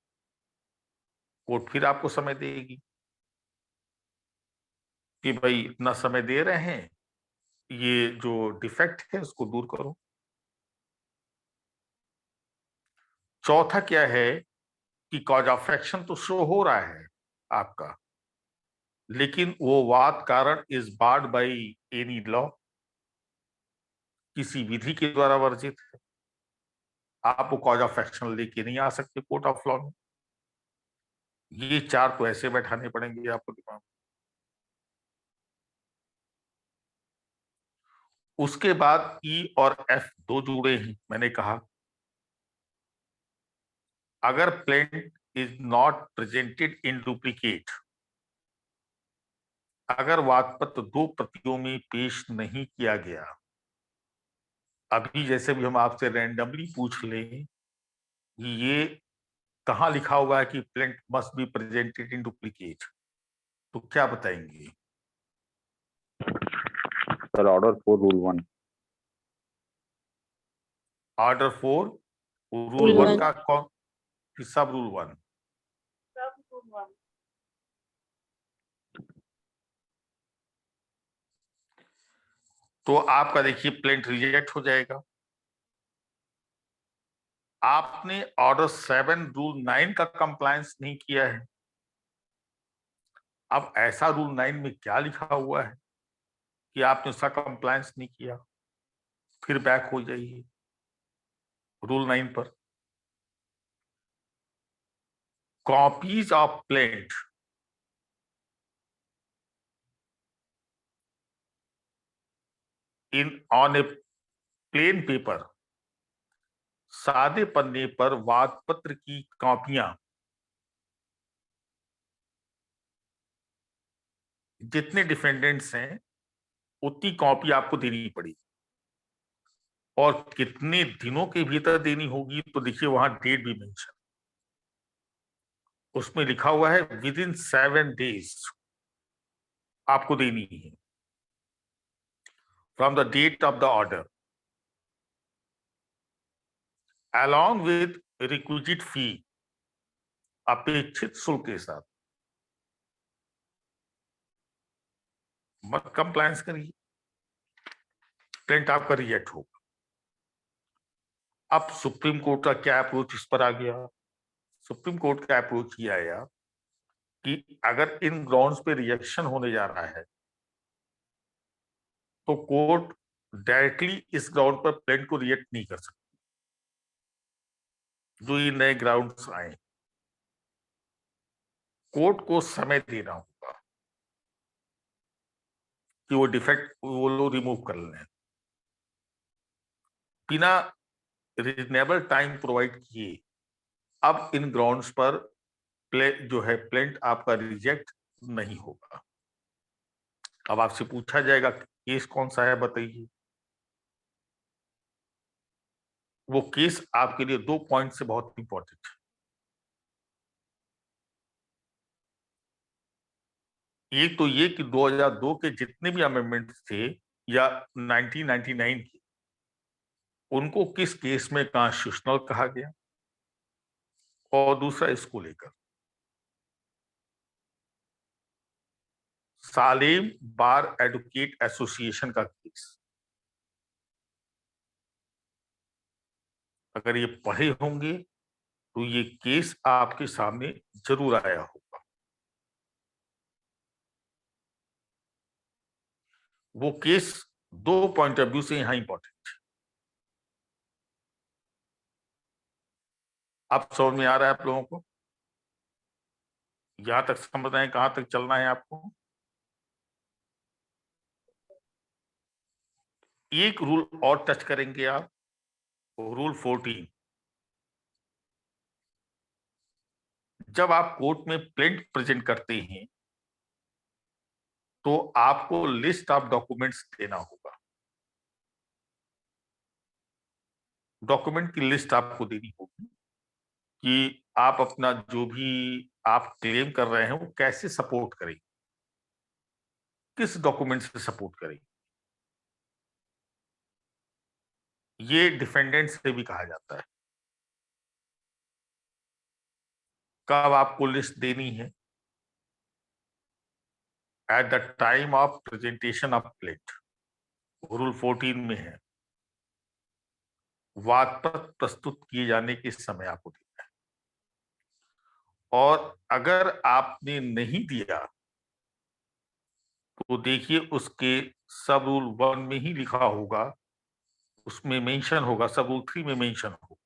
S1: कोर्ट फिर आपको समय देगी कि भाई इतना समय दे रहे हैं, ये जो डिफेक्ट है उसको दूर करो। चौथा क्या है कि कॉज ऑफ एक्शन तो शो हो रहा है आपका, लेकिन वो वाद कारण is barred by any law, किसी विधि के द्वारा वर्जित है। आप वो कॉज ऑफ एक्शन लेके नहीं आ सकते कोर्ट ऑफ लॉ में। ये चार तो ऐसे बैठाने पड़ेंगे आपको दिमाग में। उसके बाद ई और एफ दो जुड़े हैं, मैंने कहा अगर plaint is not presented in duplicate, अगर वादपत्र दो प्रतियों में पेश नहीं किया गया, अभी जैसे भी हम आपसे रैंडमली पूछ लें कि ये कहां लिखा हुआ है कि plaint must be presented in duplicate, तो क्या बताएंगे?
S6: Sir order 4 rule 1।
S1: Order 4 rule
S3: Rule
S1: 1
S3: one.
S1: का कौन सब रूल 1? तो आपका देखिए प्लेंट रिजेक्ट हो जाएगा। आपने ऑर्डर 7 रूल 9 का कंप्लायंस नहीं किया है। अब ऐसा रूल 9 में क्या लिखा हुआ है कि आपने उसका कंप्लायंस नहीं किया? फिर बैक हो जाइए रूल 9 पर। Copies of plaint in on A plain paper, सादे पन्ने पर वाद पत्र की कॉपियां जितने डिफेंडेंट्स हैं उतनी कॉपी आपको देनी पड़ी, और कितने दिनों के भीतर देनी होगी तो देखिए वहां डेट भी मेंशन, उसमें लिखा हुआ है विद इन 7 डेज आपको देनी है from the date of the order, along with requisite fee, अपेक्षित शुल्क के साथ। मत कंप्लायंस करिए, प्लेंट आपका रिजेक्ट होगा। अब सुप्रीम कोर्ट का क्या अप्रोच इस पर आ गया? सुप्रीम कोर्ट का अप्रोच ये आया कि अगर इन ग्राउंड्स पे रिजेक्शन होने जा रहा है तो कोर्ट डायरेक्टली इस ग्राउंड पर प्लेंट को रिजेक्ट नहीं कर सकती। जो ये नए ग्राउंड्स आए, कोर्ट को समय देना होगा कि वो डिफेक्ट वो लोग रिमूव कर लें। बिना रीजनेबल टाइम प्रोवाइड किए अब इन ग्राउंड्स पर जो है प्लेंट आपका रिजेक्ट नहीं होगा। अब आपसे पूछा जाएगा केस कौन सा है, बताइए। वो केस आपके लिए 2 पॉइंट से बहुत इंपॉर्टेंट है। एक तो ये कि 2002 के जितने भी अमेंडमेंट थे या 1999 के, उनको किस केस में कॉन्स्टिट्यूशनल कहा गया, और दूसरा इसको लेकर सालेम बार एडवोकेट एसोसिएशन का केस, अगर ये पढ़े होंगे तो ये केस आपके सामने जरूर आया होगा। वो केस 2 पॉइंट ऑफ व्यू से यहां इंपॉर्टेंट है। आप समझ में आ रहा है आप लोगों को? यहां तक समझ रहे हैं कहां तक चलना है आपको? एक रूल और टच करेंगे आप, रूल 14। जब आप कोर्ट में प्लेंट प्रेजेंट करते हैं तो आपको लिस्ट ऑफ डॉक्यूमेंट्स देना होगा। डॉक्यूमेंट की लिस्ट आपको देनी होगी कि आप अपना जो भी आप क्लेम कर रहे हैं वो कैसे सपोर्ट करेंगे, किस डॉक्यूमेंट से सपोर्ट करेंगे। ये डिफेंडेंट से भी कहा जाता है। कब आपको लिस्ट देनी है? Eight the time of presentation of plate, rule 14 में है। वाद पत्र प्रस्तुत किए जाने के समय आपको देना है, और अगर आपने नहीं दिया तो देखिए उसके सब रूल 1 में ही लिखा होगा, उसमें मेंशन होगा, सब रूल 3 में मेंशन होगा।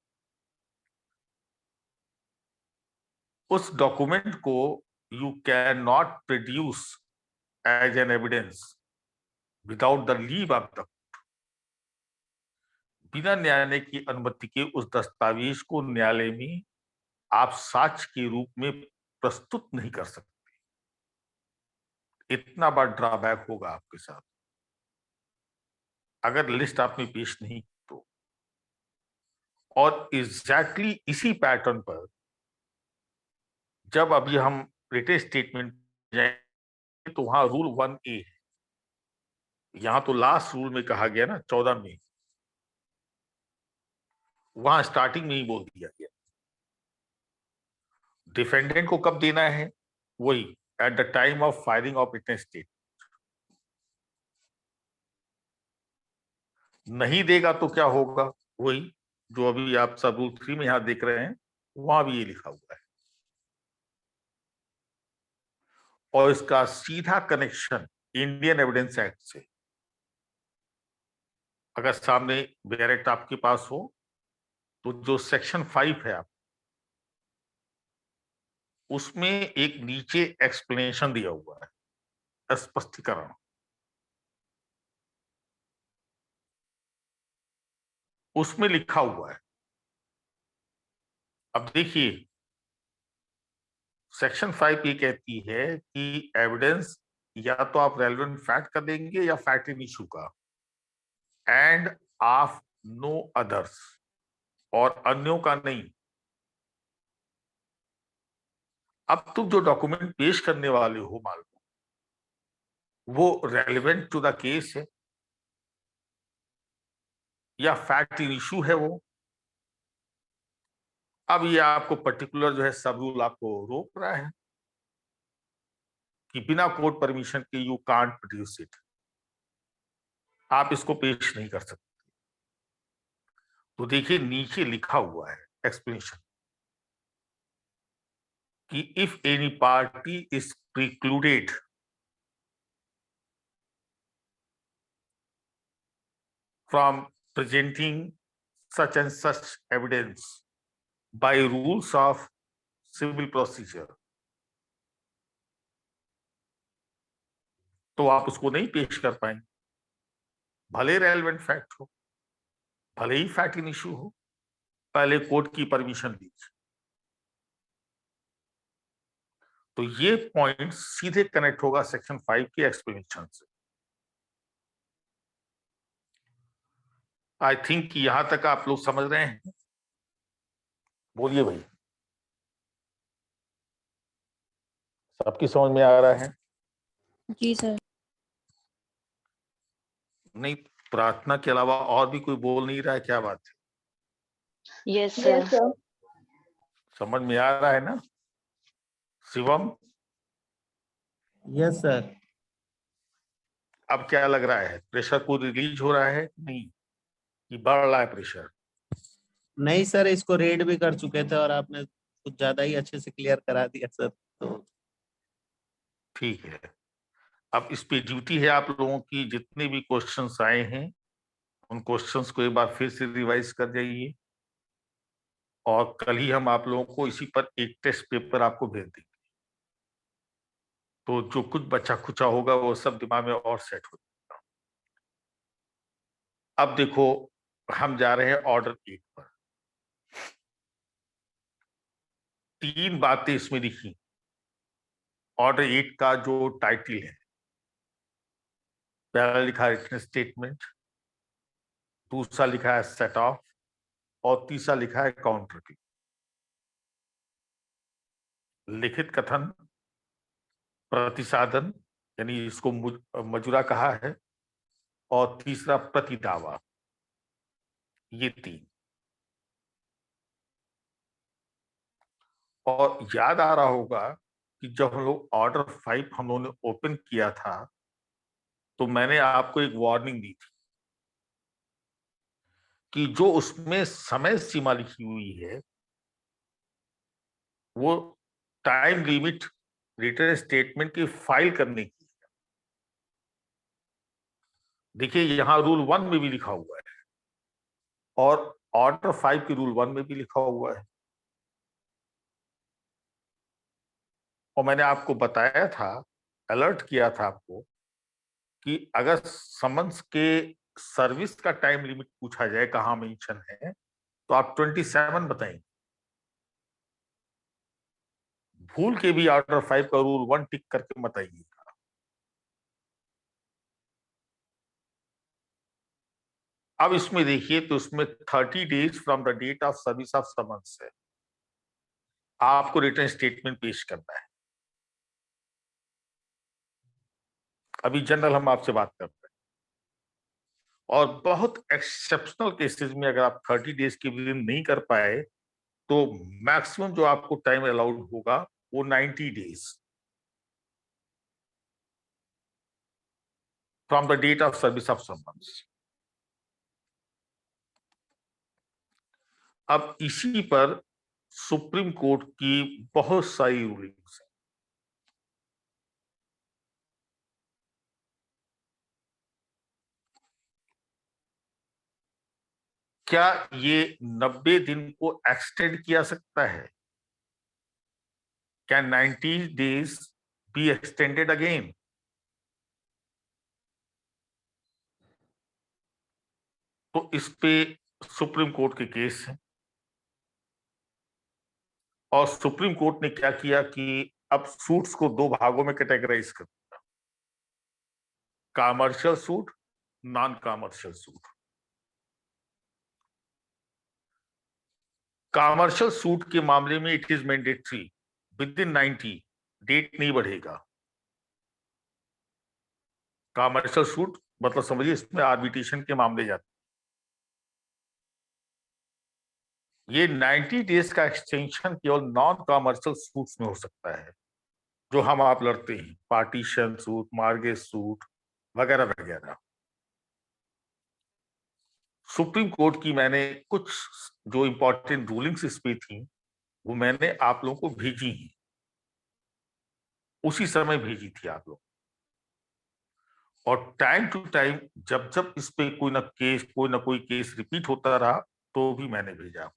S1: उस डॉक्यूमेंट को you can not produce as an evidence without the leave of the, बिना न्यायालय की अनुमति के उस दस्तावेज को न्यायालय में आप साक्ष्य के रूप में प्रस्तुत नहीं कर सकते। इतना बड़ा ड्रॉबैक होगा आपके साथ अगर लिस्ट आपने पेश नहीं की तो। और एग्जैक्टली इसी पैटर्न पर जब अभी हम रिटेन स्टेटमेंट जाएंगे तो वहां रूल 1A है। यहां तो लास्ट रूल में कहा गया ना 14 में, वहां स्टार्टिंग में ही बोल दिया गया डिफेंडेंट को कब देना है, वही at the time of filing of written statement. नहीं देगा तो क्या होगा, वही जो अभी आप सब रूल 3 में यहां देख रहे हैं, वहां भी ये लिखा हुआ है। और इसका सीधा कनेक्शन इंडियन एविडेंस एक्ट से। अगर सामने डायरेक्ट आपके पास हो तो जो सेक्शन 5 है आप उसमें एक नीचे एक्सप्लेनेशन दिया हुआ है, स्पष्टीकरण। उसमें लिखा हुआ है, अब देखिए सेक्शन 5 ये कहती है कि एविडेंस या तो आप रेलेवेंट फैक्ट का देंगे या फैक्ट इन इशू का, एंड ऑफ नो अदर्स, और अन्यों का नहीं। अब तुम जो डॉक्यूमेंट पेश करने वाले हो मान लो वो रेलेवेंट टू द केस है या फैक्ट इन इशू है वो। अब ये आपको पर्टिकुलर जो है सब रूल आपको रोक रहा है कि बिना कोर्ट परमिशन के यू कांट प्रोड्यूस इट, आप इसको पेश नहीं कर सकते। तो देखिए नीचे लिखा हुआ है एक्सप्लेनेशन कि if any party is precluded from presenting such and such evidence by rules of civil procedure, तो आप उसको नहीं पेश कर पाएंगे, भले रेलेवेंट फैक्ट हो, भले ही फैक्ट इन इशू हो, पहले कोर्ट की परमिशन लीजिए। तो ये पॉइंट सीधे कनेक्ट होगा सेक्शन 5 के एक्सप्लेनेशन से। आई थिंक यहां तक आप लोग समझ रहे हैं, बोलिए भाई, सबकी समझ में आ रहा है?
S3: जी सर।
S1: नहीं प्रार्थना के अलावा और भी कोई बोल नहीं रहा है, क्या बात है?
S5: Yes
S3: yes
S5: sir.
S3: सर।
S1: समझ में आ रहा है ना? Shivam,
S7: yes sir.
S1: अब क्या लग रहा है, प्रेशर को रिलीज हो रहा है कि नहीं, कि बढ़ रहा है प्रेशर?
S7: नहीं सर, इसको रेड भी कर चुके थे और आपने कुछ ज्यादा ही अच्छे से क्लियर करा दिया सर, तो
S1: ठीक है। अब इस पे ड्यूटी है आप लोगों की, जितने भी क्वेश्चंस आए हैं उन क्वेश्चंस को एक बार फिर से रिवाइज कर जाइए, और कल ही हम आप लोगों को इसी पर एक टेस्ट पेपर आपको भेज देंगे। तो जो कुछ बचा खुचा होगा वो सब दिमाग में और सेट हो जाएगा। अब देखो, हम जा रहे हैं ऑर्डर 1 पर। 3 बातें इसमें लिखी। ऑर्डर 1 का जो टाइटल है, पहला लिखा है रिटन स्टेटमेंट, दूसरा लिखा है सेट ऑफ, और तीसरा लिखा है काउंटर क्लेम। लिखित कथन, प्रतिसाधन यानी इसको मजुरा कहा है, और तीसरा प्रतिदावा। ये 3। और याद आ रहा होगा कि जब हम लोग ऑर्डर 5 हम लोगों ने ओपन किया था तो मैंने आपको एक वार्निंग दी थी कि जो उसमें समय सीमा लिखी हुई है वो टाइम लिमिट रिटर्न स्टेटमेंट की फाइल करने की है। देखिए यहां रूल 1 में भी लिखा हुआ है और ऑर्डर 5 की रूल 1 में भी लिखा हुआ है। और मैंने आपको बताया था, अलर्ट किया था आपको, कि अगर समन्स के सर्विस का टाइम लिमिट पूछा जाए कहां मेंशन है तो आप 27 बताएंगे। भूल के भी ऑर्डर 5 का रूल 1 टिक करके मत आइएगा। अब इसमें देखिए तो उसमें 30 days from the date of service of summons है, आपको रिटर्न स्टेटमेंट पेश करना है। अभी जनरल हम आपसे बात कर रहे हैं, और बहुत एक्सेप्शनल केसेस में अगर आप 30 डेज के विद इन नहीं कर पाए तो मैक्सिमम जो आपको टाइम अलाउड होगा वो 90 days from the date of service of summons. अब इसी पर सुप्रीम कोर्ट की बहुत सारी रूलिंग्स हैं। क्या ये 90 दिन को एक्सटेंड किया सकता है? Can 90 days be extended again? तो इस पे सुप्रीम कोर्ट के केस हैं, और सुप्रीम कोर्ट ने क्या किया कि अब सूट्स को 2 भागों में कैटेगराइज कर दिया, commercial suit, non commercial suit. Commercial suit के मामले में it is mandatory within 90 date नहीं बढ़ेगा। कॉमर्शियल सूट मतलब समझिए इसमें आर्बिट्रेशन के मामले जाते हैं। ये 90 डेज का एक्सटेंशन केवल नॉन कॉमर्शियल सूट्स में हो सकता है, जो हम आप लड़ते हैं, पार्टीशन सूट, मार्गेज सूट वगैरह वगैरह। सुप्रीम कोर्ट की मैंने कुछ जो इंपॉर्टेंट रूलिंग्स इस पे थी वो मैंने आप लोगों को भेजी हैं, उसी समय भेजी थी आप लोग। और टाइम टू टाइम जब जब इस पे कोई ना कोई केस रिपीट होता रहा तो भी मैंने भेजा।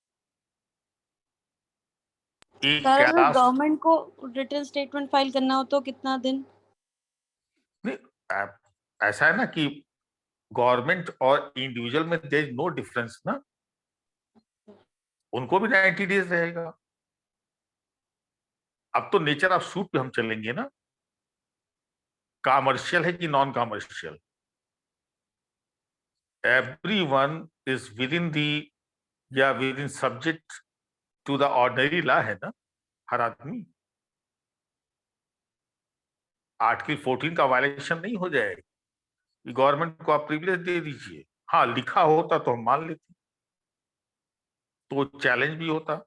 S1: एक
S8: सर अगर
S1: कैलाश
S8: गवर्नमेंट को रिटर्न स्टेटमेंट फाइल करना हो तो कितना दिन?
S1: नहीं, ऐसा है ना कि गवर्नमेंट और इंडिविजुअल में देयर इज नो डिफरेंस ना, उनको भी 90 डेज रहेगा। अब तो नेचर ऑफ सूट पे हम चलेंगे ना, कॉमर्शियल है कि non commercial, everyone is within the या within subject to the ordinary law है ना, हर आदमी। आर्टिकल 14 का वायलेशन नहीं हो जाएगा। गवर्नमेंट को आप प्रिविलेज दे दीजिए। हाँ, लिखा होता तो हम मान लेते, तो चैलेंज भी होता।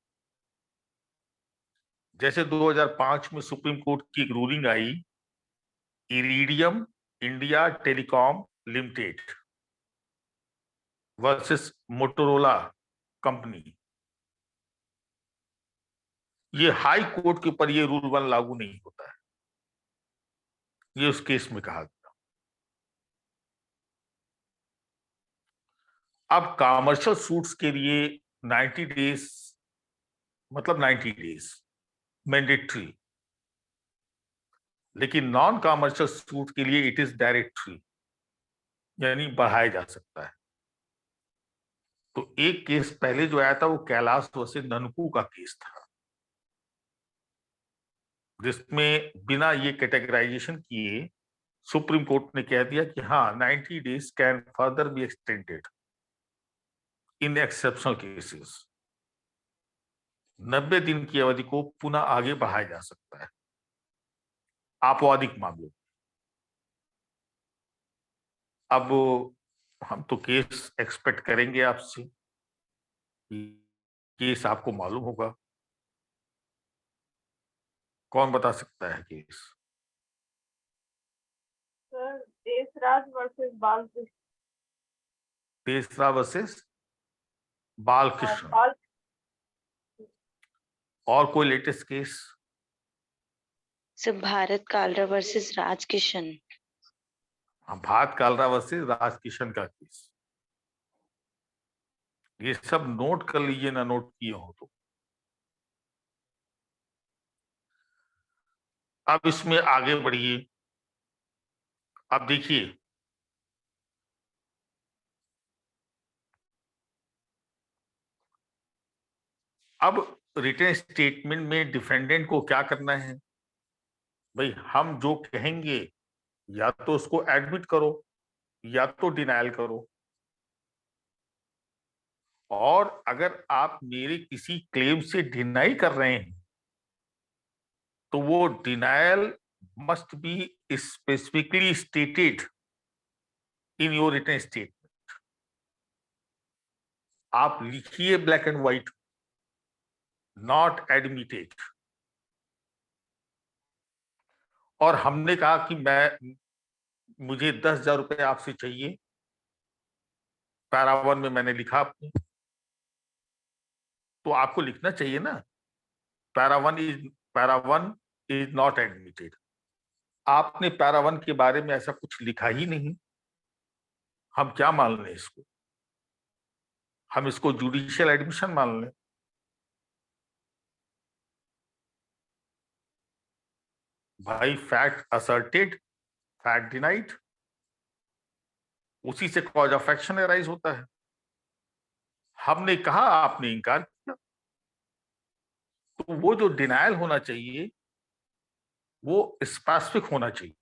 S1: जैसे 2005 में सुप्रीम कोर्ट की एक रूलिंग आई, Iridium India telecom limited versus Motorola company. ये हाई कोर्ट के ऊपर ये रूल 1 लागू नहीं होता है, ये उस केस में कहा गया। अब कॉमर्शियल सूट्स के लिए 90 डेज, मतलब 90 डेज मैंडेटरी, लेकिन नॉन कॉमर्शियल सूट के लिए इट इज डायरेक्टरी, यानी बढ़ाया जा सकता है। तो एक केस पहले जो आया था वो कैलाश वर्सेस ननकू का केस था, जिसमें बिना ये कैटेगराइजेशन किए सुप्रीम कोर्ट ने कह दिया कि हाँ 90 days can further be extended in exceptional cases. 90 दिन की अवधि को पुनः आगे बढ़ाया जा सकता है आपवादिक मामलों। अब हम तो केस एक्सपेक्ट करेंगे आपसे, केस आपको मालूम होगा। कौन बता सकता है case?
S3: Sir Deshraj versus Balkrishna.
S1: तेसरा वर्सेस बालकृष्ण।
S3: बाल
S1: और कोई latest case?
S5: Sir Bharat Kalra versus Rajkishan.
S1: हाँ, भारत कालरा वर्सेस राजकिशन का केस। ये सब नोट कर लीजिए ना, नोट किए हो तो। अब इसमें आगे बढ़िए। अब देखिए, अब रिटन स्टेटमेंट में डिफेंडेंट को क्या करना है भाई? हम जो कहेंगे या तो उसको एडमिट करो या तो डिनायल करो। और अगर आप मेरे किसी क्लेम से डिनाई कर रहे हैं तो वो denial must be specifically stated in your written statement. आप लिखिए black and white, not admitted. और हमने कहा कि मुझे 10,000 रुपए आपसे चाहिए, पैरा 1 में मैंने लिखा अपने, तो आपको लिखना चाहिए ना पैरा 1 इज नॉट एडमिटेड। आपने पैरा 1 के बारे में ऐसा कुछ लिखा ही नहीं। हम क्या मान लें इसको? हम इसको जुडिशियल एडमिशन मान लें। भाई फैक्ट असर्टेड, फैक्ट डिनाइड, उसी से कॉज ऑफ एक्शन अराइज होता है। हमने कहा, आपने इनकार किया, तो वो जो डिनायल होना चाहिए वो स्पेसिफिक होना चाहिए,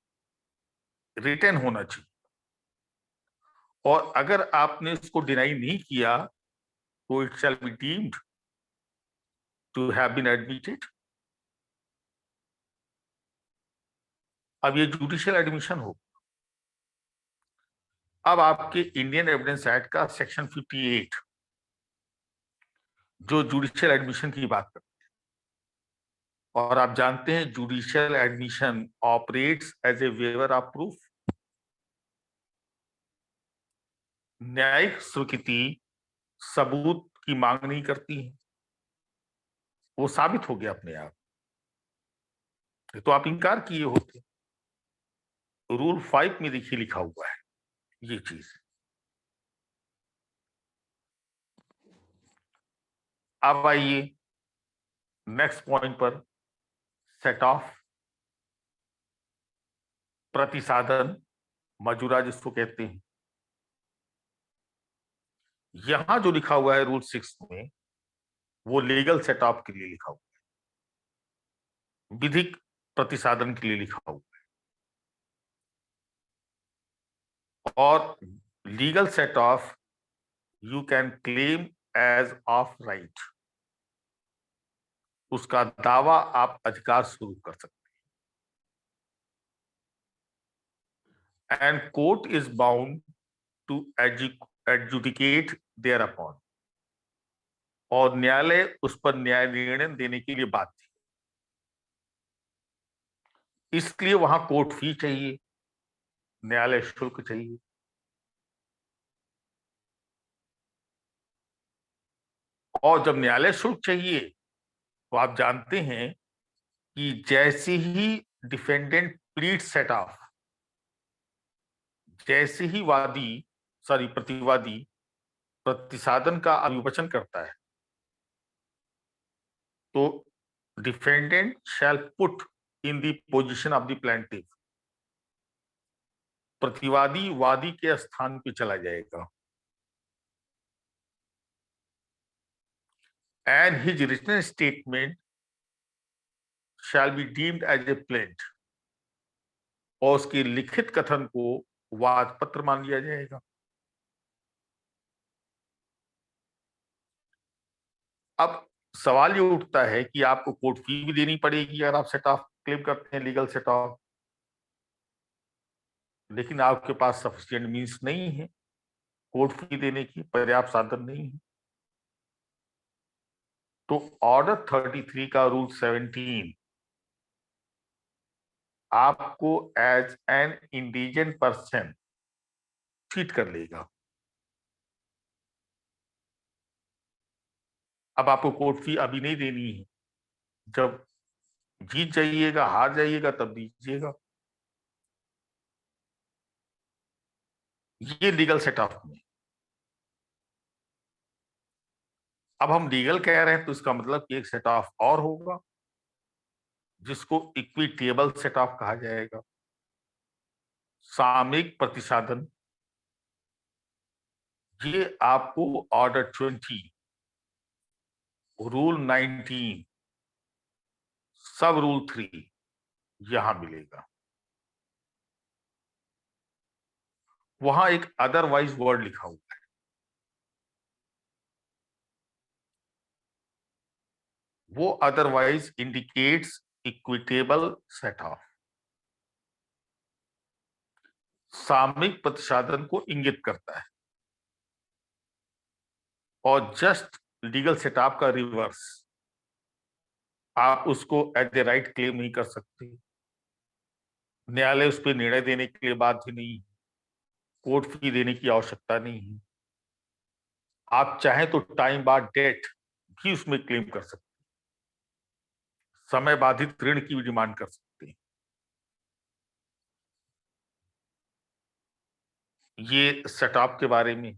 S1: रिटन होना चाहिए। और अगर आपने इसको डिनाई नहीं किया तो it shall be deemed to have been admitted. अब ये जुडिशियल एडमिशन हो। अब आपके इंडियन एविडेंस एक्ट का सेक्शन 58 जो जुडिशियल एडमिशन की बात करता है, और आप जानते हैं judicial admission operates as a waiver of proof. न्यायिक स्वीकृति सबूत की मांग नहीं करती है, वो साबित हो गया अपने आप। तो आप इनकार किए होते। रूल 5 में देखिए लिखा हुआ है ये चीज। अब आइए नेक्स्ट पॉइंट पर, सेट ऑफ, प्रतिसाधन, मजूरा जिसको कहते हैं। यहां जो लिखा हुआ है रूल 6 में वो लीगल सेट ऑफ के लिए लिखा हुआ है, विधिक प्रतिसाधन के लिए लिखा हुआ है। और legal set off you can claim as of right, उसका दावा आप अधिकार स्वरूप कर सकते and court is bound to adjudicate thereupon, और न्यायालय उस पर न्याय निर्णय देने के लिए बाध्य है। इसलिए वहां कोर्ट फी चाहिए, न्यायालय शुल्क चाहिए। और जब न्यायालय शुल्क चाहिए तो आप जानते हैं कि जैसे ही डिफेंडेंट प्लीड सेट ऑफ, जैसे ही प्रतिवादी प्रतिसादन का अभिवचन करता है, तो defendant shall put in the position of the plaintiff, प्रतिवादी वादी के स्थान पे चला जाएगा, and his written statement shall be deemed as a plaint, और उसके लिखित कथन को वाद पत्र मान लिया जाएगा। अब सवाल ये उठता है कि आपको कोर्ट फी भी देनी पड़ेगी अगर आप सेट ऑफ क्लेम करते हैं, लीगल सेट ऑफ, लेकिन आपके पास सफिशिएंट मींस नहीं है, कोर्ट फी देने की पर्याप्त साधन नहीं है। तो ऑर्डर 33 का रूल 17 आपको as an indigent person treat कर लेगा। अब आपको कोर्ट फी अभी नहीं देनी है, जब जीत जाइएगा, हार जाइएगा, तब दीजिएगा। ये लीगल सेट ऑफ में। अब हम लीगल कह रहे हैं तो इसका मतलब कि एक सेट ऑफ और होगा जिसको इक्विटेबल सेट ऑफ कहा जाएगा, सामयिक प्रतिसादन। ये आपको ऑर्डर 20 रूल 19 सब रूल 3 यहां मिलेगा। वहां एक अदरवाइज वर्ड लिखा हुआ है, वो otherwise indicates equitable set of, सामयिक प्रतिसादन को इंगित करता है, और जस्ट लीगल सेट ऑफ का रिवर्स। आप उसको एट द राइट क्लेम नहीं कर सकते, न्यायालय उस पर निर्णय देने के लिए बाध्य नहीं, कोर्ट फी देने की आवश्यकता नहीं है। आप चाहें तो टाइम बार डेट भी उसमें क्लेम कर सकते, समय बाधित ऋण की भी डिमांड कर सकते हैं। ये सेटअप के बारे में।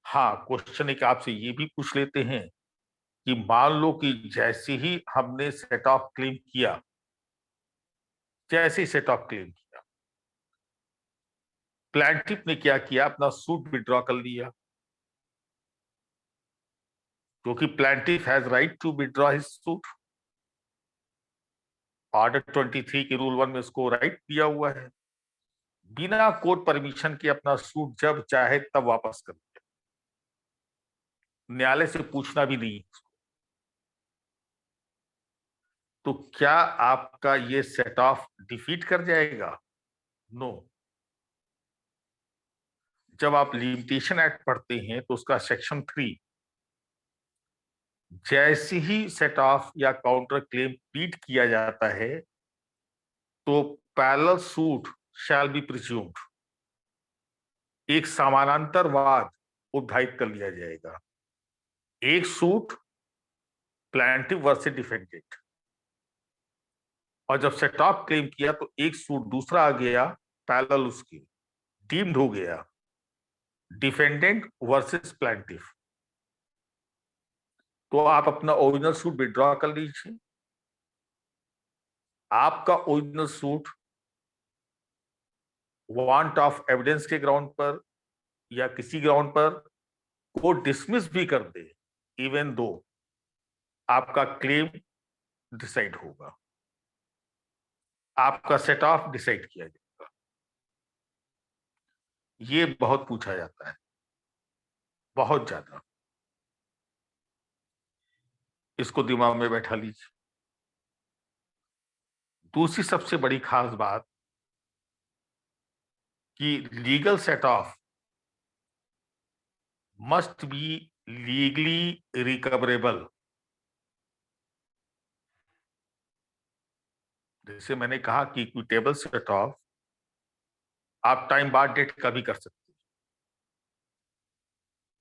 S1: हाँ, क्वेश्चन एक आपसे ये भी पूछ लेते हैं कि मान लो कि जैसे ही हमने सेट ऑफ क्लेम किया, जैसे ही सेट ऑफ क्लेम किया, प्लेंटिफ ने क्या किया, अपना सूट विड्रॉ कर लिया, क्योंकि plaintiff has right to withdraw his suit. Order 23 के रूल 1 में उसको राइट दिया हुआ है, बिना कोर्ट परमिशन के अपना सूट जब चाहे तब वापस कर दिया, न्यायालय से पूछना भी नहीं। तो क्या आपका ये सेट ऑफ डिफीट कर जाएगा? नो। जब आप लिमिटेशन एक्ट पढ़ते हैं तो उसका सेक्शन 3, जैसे ही सेट ऑफ या काउंटर क्लेम प्लीड किया जाता है तो parallel suit shall be presumed, एक समानांतर वाद उद्धारित कर लिया जाएगा। एक सूट प्लेंटिफ वर्सेस डिफेंडेंट, और जब सेट ऑफ क्लेम किया तो एक सूट दूसरा आ गया पैरेलल, उसके डीम्ड हो गया डिफेंडेंट वर्सेस प्लेंटिफ। तो आप अपना ओरिजिनल सूट विड्रॉ कर लीजिए। आपका original suit want of evidence के ग्राउंड पर या किसी ग्राउंड पर कोर्ट डिसमिस भी कर दे, इवन दो आपका क्लेम डिसाइड होगा, आपका सेट ऑफ डिसाइड किया जाएगा। ये बहुत पूछा जाता है, बहुत ज्यादा। इसको दिमाग में बैठा लीजिए। दूसरी सबसे बड़ी खास बात कि legal set of must be legally recoverable. जैसे मैंने कहा कि इक्विटेबल सेट ऑफ आप टाइम बार डेट का भी कर सकते हैं,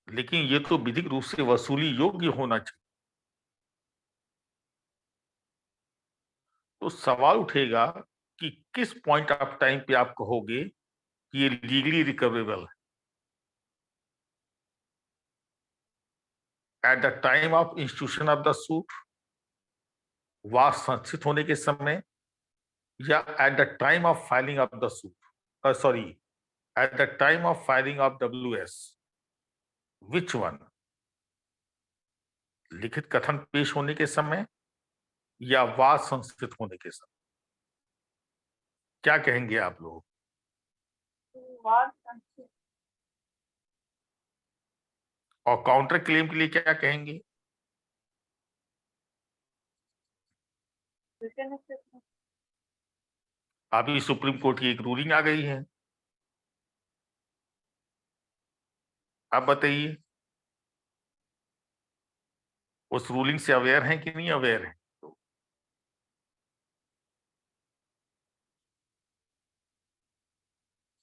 S1: लेकिन ये तो विधिक रूप से वसूली योग्य होना चाहिए। तो सवाल उठेगा कि किस पॉइंट ऑफ टाइम पे आप कहोगे कि ये लीगली रिकवरेबल है। Eight the time of institution of the suit, वाद संस्थित होने के समय, या eight the time of filing of the suit, sorry, eight the time of filing of WS, which one? लिखित कथन पेश होने के समय या वाद संस्थित होने के समय? क्या कहेंगे आप लोग?
S3: वाद संस्थित।
S1: और काउंटर क्लेम के लिए क्या कहेंगे?
S3: Written statement.
S1: अभी सुप्रीम कोर्ट की एक रूलिंग आ गई है, आप बताइए उस रूलिंग से अवेयर हैं कि नहीं अवेयर हैं?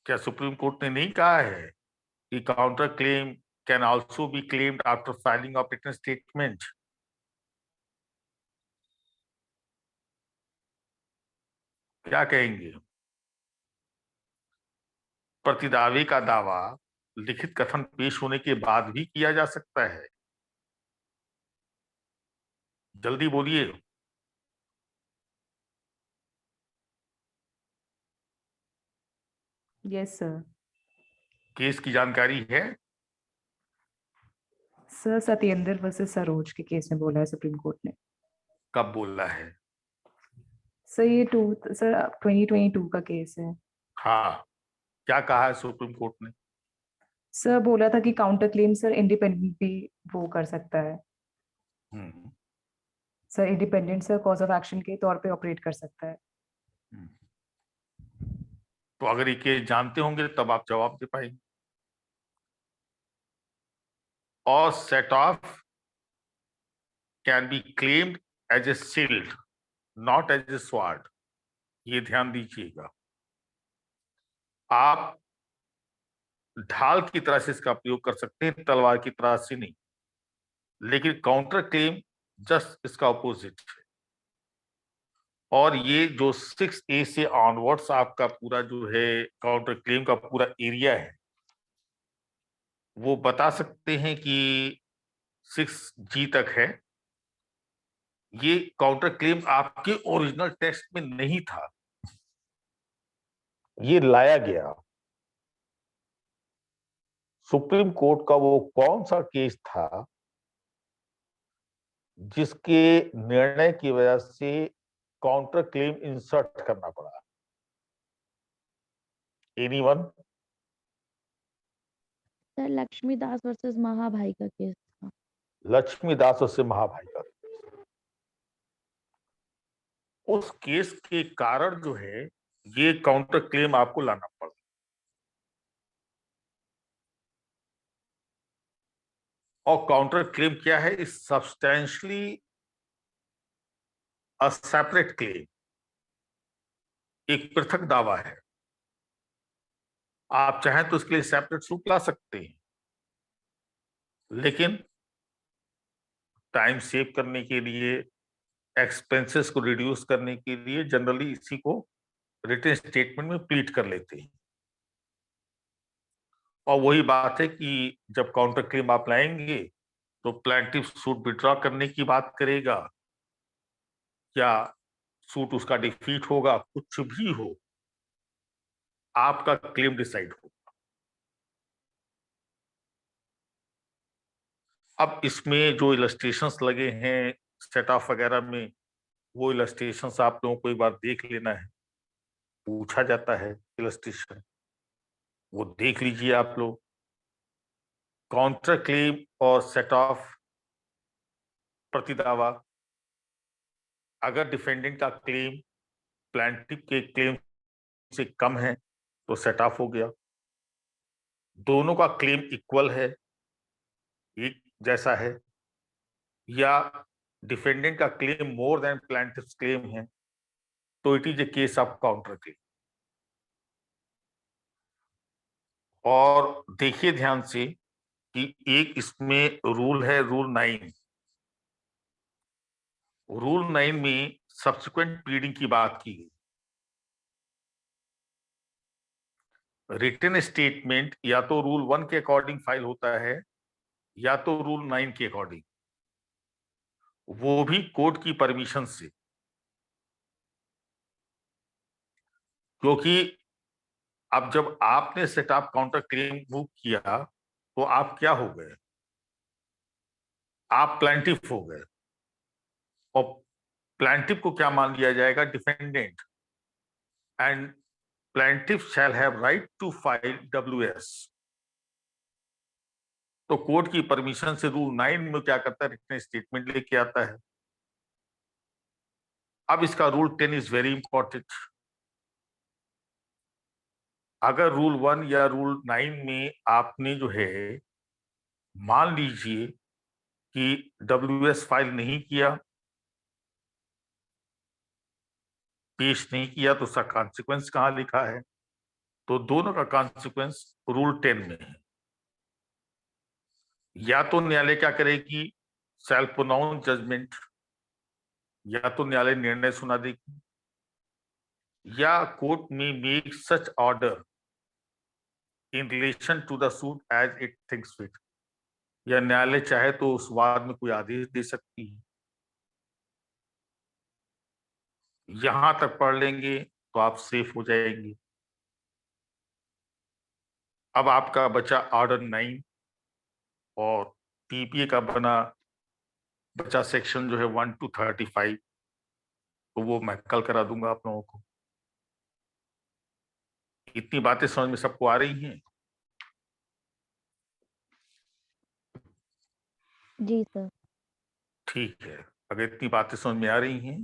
S1: क्या सुप्रीम कोर्ट ने नहीं कहा है कि counter claim can also be claimed after filing of written statement? क्या कहेंगे? प्रतिदावे का दावा लिखित कथन पेश होने के बाद भी किया जा सकता है। जल्दी बोलिए।
S9: Yes sir.
S1: केस की जानकारी है?
S9: सर सत्येंद्र वर्सेस सरोज के केस में बोला है सुप्रीम कोर्ट ने।
S1: कब बोला है?
S9: सर ये 2022 का केस है।
S1: हाँ, क्या कहा है सुप्रीम कोर्ट ने?
S9: सर बोला था कि काउंटर क्लेम सर इंडिपेंडेंट भी वो कर सकता है।
S1: Hmm,
S9: sir independent sir cause of action के तौर पे ऑपरेट कर सकता है।
S1: तो अगर ये केस जानते होंगे तब आप जवाब दे पाएंगे। और set off can be claimed as a shield, not as a sword. ये ध्यान दीजिएगा, आप ढाल की तरह से इसका प्रयोग कर सकते हैं, तलवार की तरह से नहीं। लेकिन काउंटर क्लेम जस्ट इसका अपोजिट है। और ये जो 6A से ऑनवर्ड्स आपका पूरा जो है काउंटर क्लेम का पूरा एरिया है, वो बता सकते हैं कि 6G तक है। ये काउंटर क्लेम आपके ओरिजिनल टेक्स्ट में नहीं था, ये लाया गया। सुप्रीम कोर्ट का वो कौन सा केस था जिसके निर्णय की वजह से काउंटर क्लेम इंसर्ट करना पड़ा? एनीवन?
S10: सर लक्ष्मी दास वर्सेस महाभाई का केस था।
S1: लक्ष्मी दास और से महाभाई का केस। उस केस के कारण जो है ये काउंटर क्लेम आपको लाना पड़ा। और काउंटर क्लेम क्या है? Is substantially a separate claim, एक पृथक दावा है। आप चाहें तो इसके लिए सेपरेट सूट ला सकते हैं, लेकिन टाइम सेव करने के लिए, एक्सपेंसेस को रिड्यूस करने के लिए जनरली इसी को रिटन स्टेटमेंट में प्लीट कर लेते हैं। और वही बात है कि जब काउंटर क्लेम आप लाएंगे तो प्लेंटिव सूट विड्रॉ करने की बात करेगा या सूट उसका डिफीट होगा, कुछ भी हो, आपका क्लेम डिसाइड होगा। अब इसमें जो इलस्ट्रेशंस लगे हैं सेट ऑफ वगैरह में, वो इलस्ट्रेशंस आप लोगों को एक बार देख लेना है। पूछा जाता है इलस्ट्रेशन, वो देख लीजिए आप लोग। काउंटर क्लेम और सेट ऑफ प्रतिदावा, अगर डिफेंडेंट का क्लेम प्लेंटिव के क्लेम से कम है तो सेट ऑफ हो गया। दोनों का क्लेम इक्वल है, एक जैसा है, या डिफेंडेंट का क्लेम मोर देन प्लांटिफ्स क्लेम है, तो it is a case of counter claim. और देखिए ध्यान से कि एक इसमें रूल है, रूल 9। रूल 9 में सब्सिक्वेंट प्लीडिंग की बात की गई। रिटन स्टेटमेंट या तो रूल 1 के अकॉर्डिंग फाइल होता है या तो रूल 9 के अकॉर्डिंग, वो भी कोर्ट की परमिशन से। क्योंकि अब जब आपने set of counter claim move किया तो आप क्या हो गए, आप प्लांटिफ हो गए, और प्लांटिफ को क्या मान लिया जाएगा, defendant, and plaintiff shall have right to file WS। तो कोर्ट की परमिशन से रूल 9 में क्या करता है, रिटन स्टेटमेंट लेके आता है। अब इसका रूल 10 इज वेरी इंपॉर्टेंट। अगर रूल 1 या रूल 9 में आपने जो है, मान लीजिए कि WS फाइल नहीं किया, पेश नहीं किया, तो उसका कॉन्सिक्वेंस कहां लिखा है, तो दोनों का कॉन्सिक्वेंस रूल 10 में है। या तो न्यायालय क्या करेगी, शैल प्रोनाउंस जजमेंट, या तो न्यायालय निर्णय सुना देगी, या कोर्ट में make such order in relation to the suit as it thinks fit, या न्यायालय चाहे तो उस वाद में कोई आदेश दे सकती है। यहां तक पढ़ लेंगे तो आप सेफ हो जाएंगे। अब आपका बचा ऑर्डर 9 और TPA का बचा सेक्शन जो है 1 to 35, तो वो मैं कल करा दूंगा आप लोगों को। इतनी बातें समझ में सबको आ रही हैं?
S10: जी सर।
S1: ठीक है, अगर इतनी बातें समझ में आ रही हैं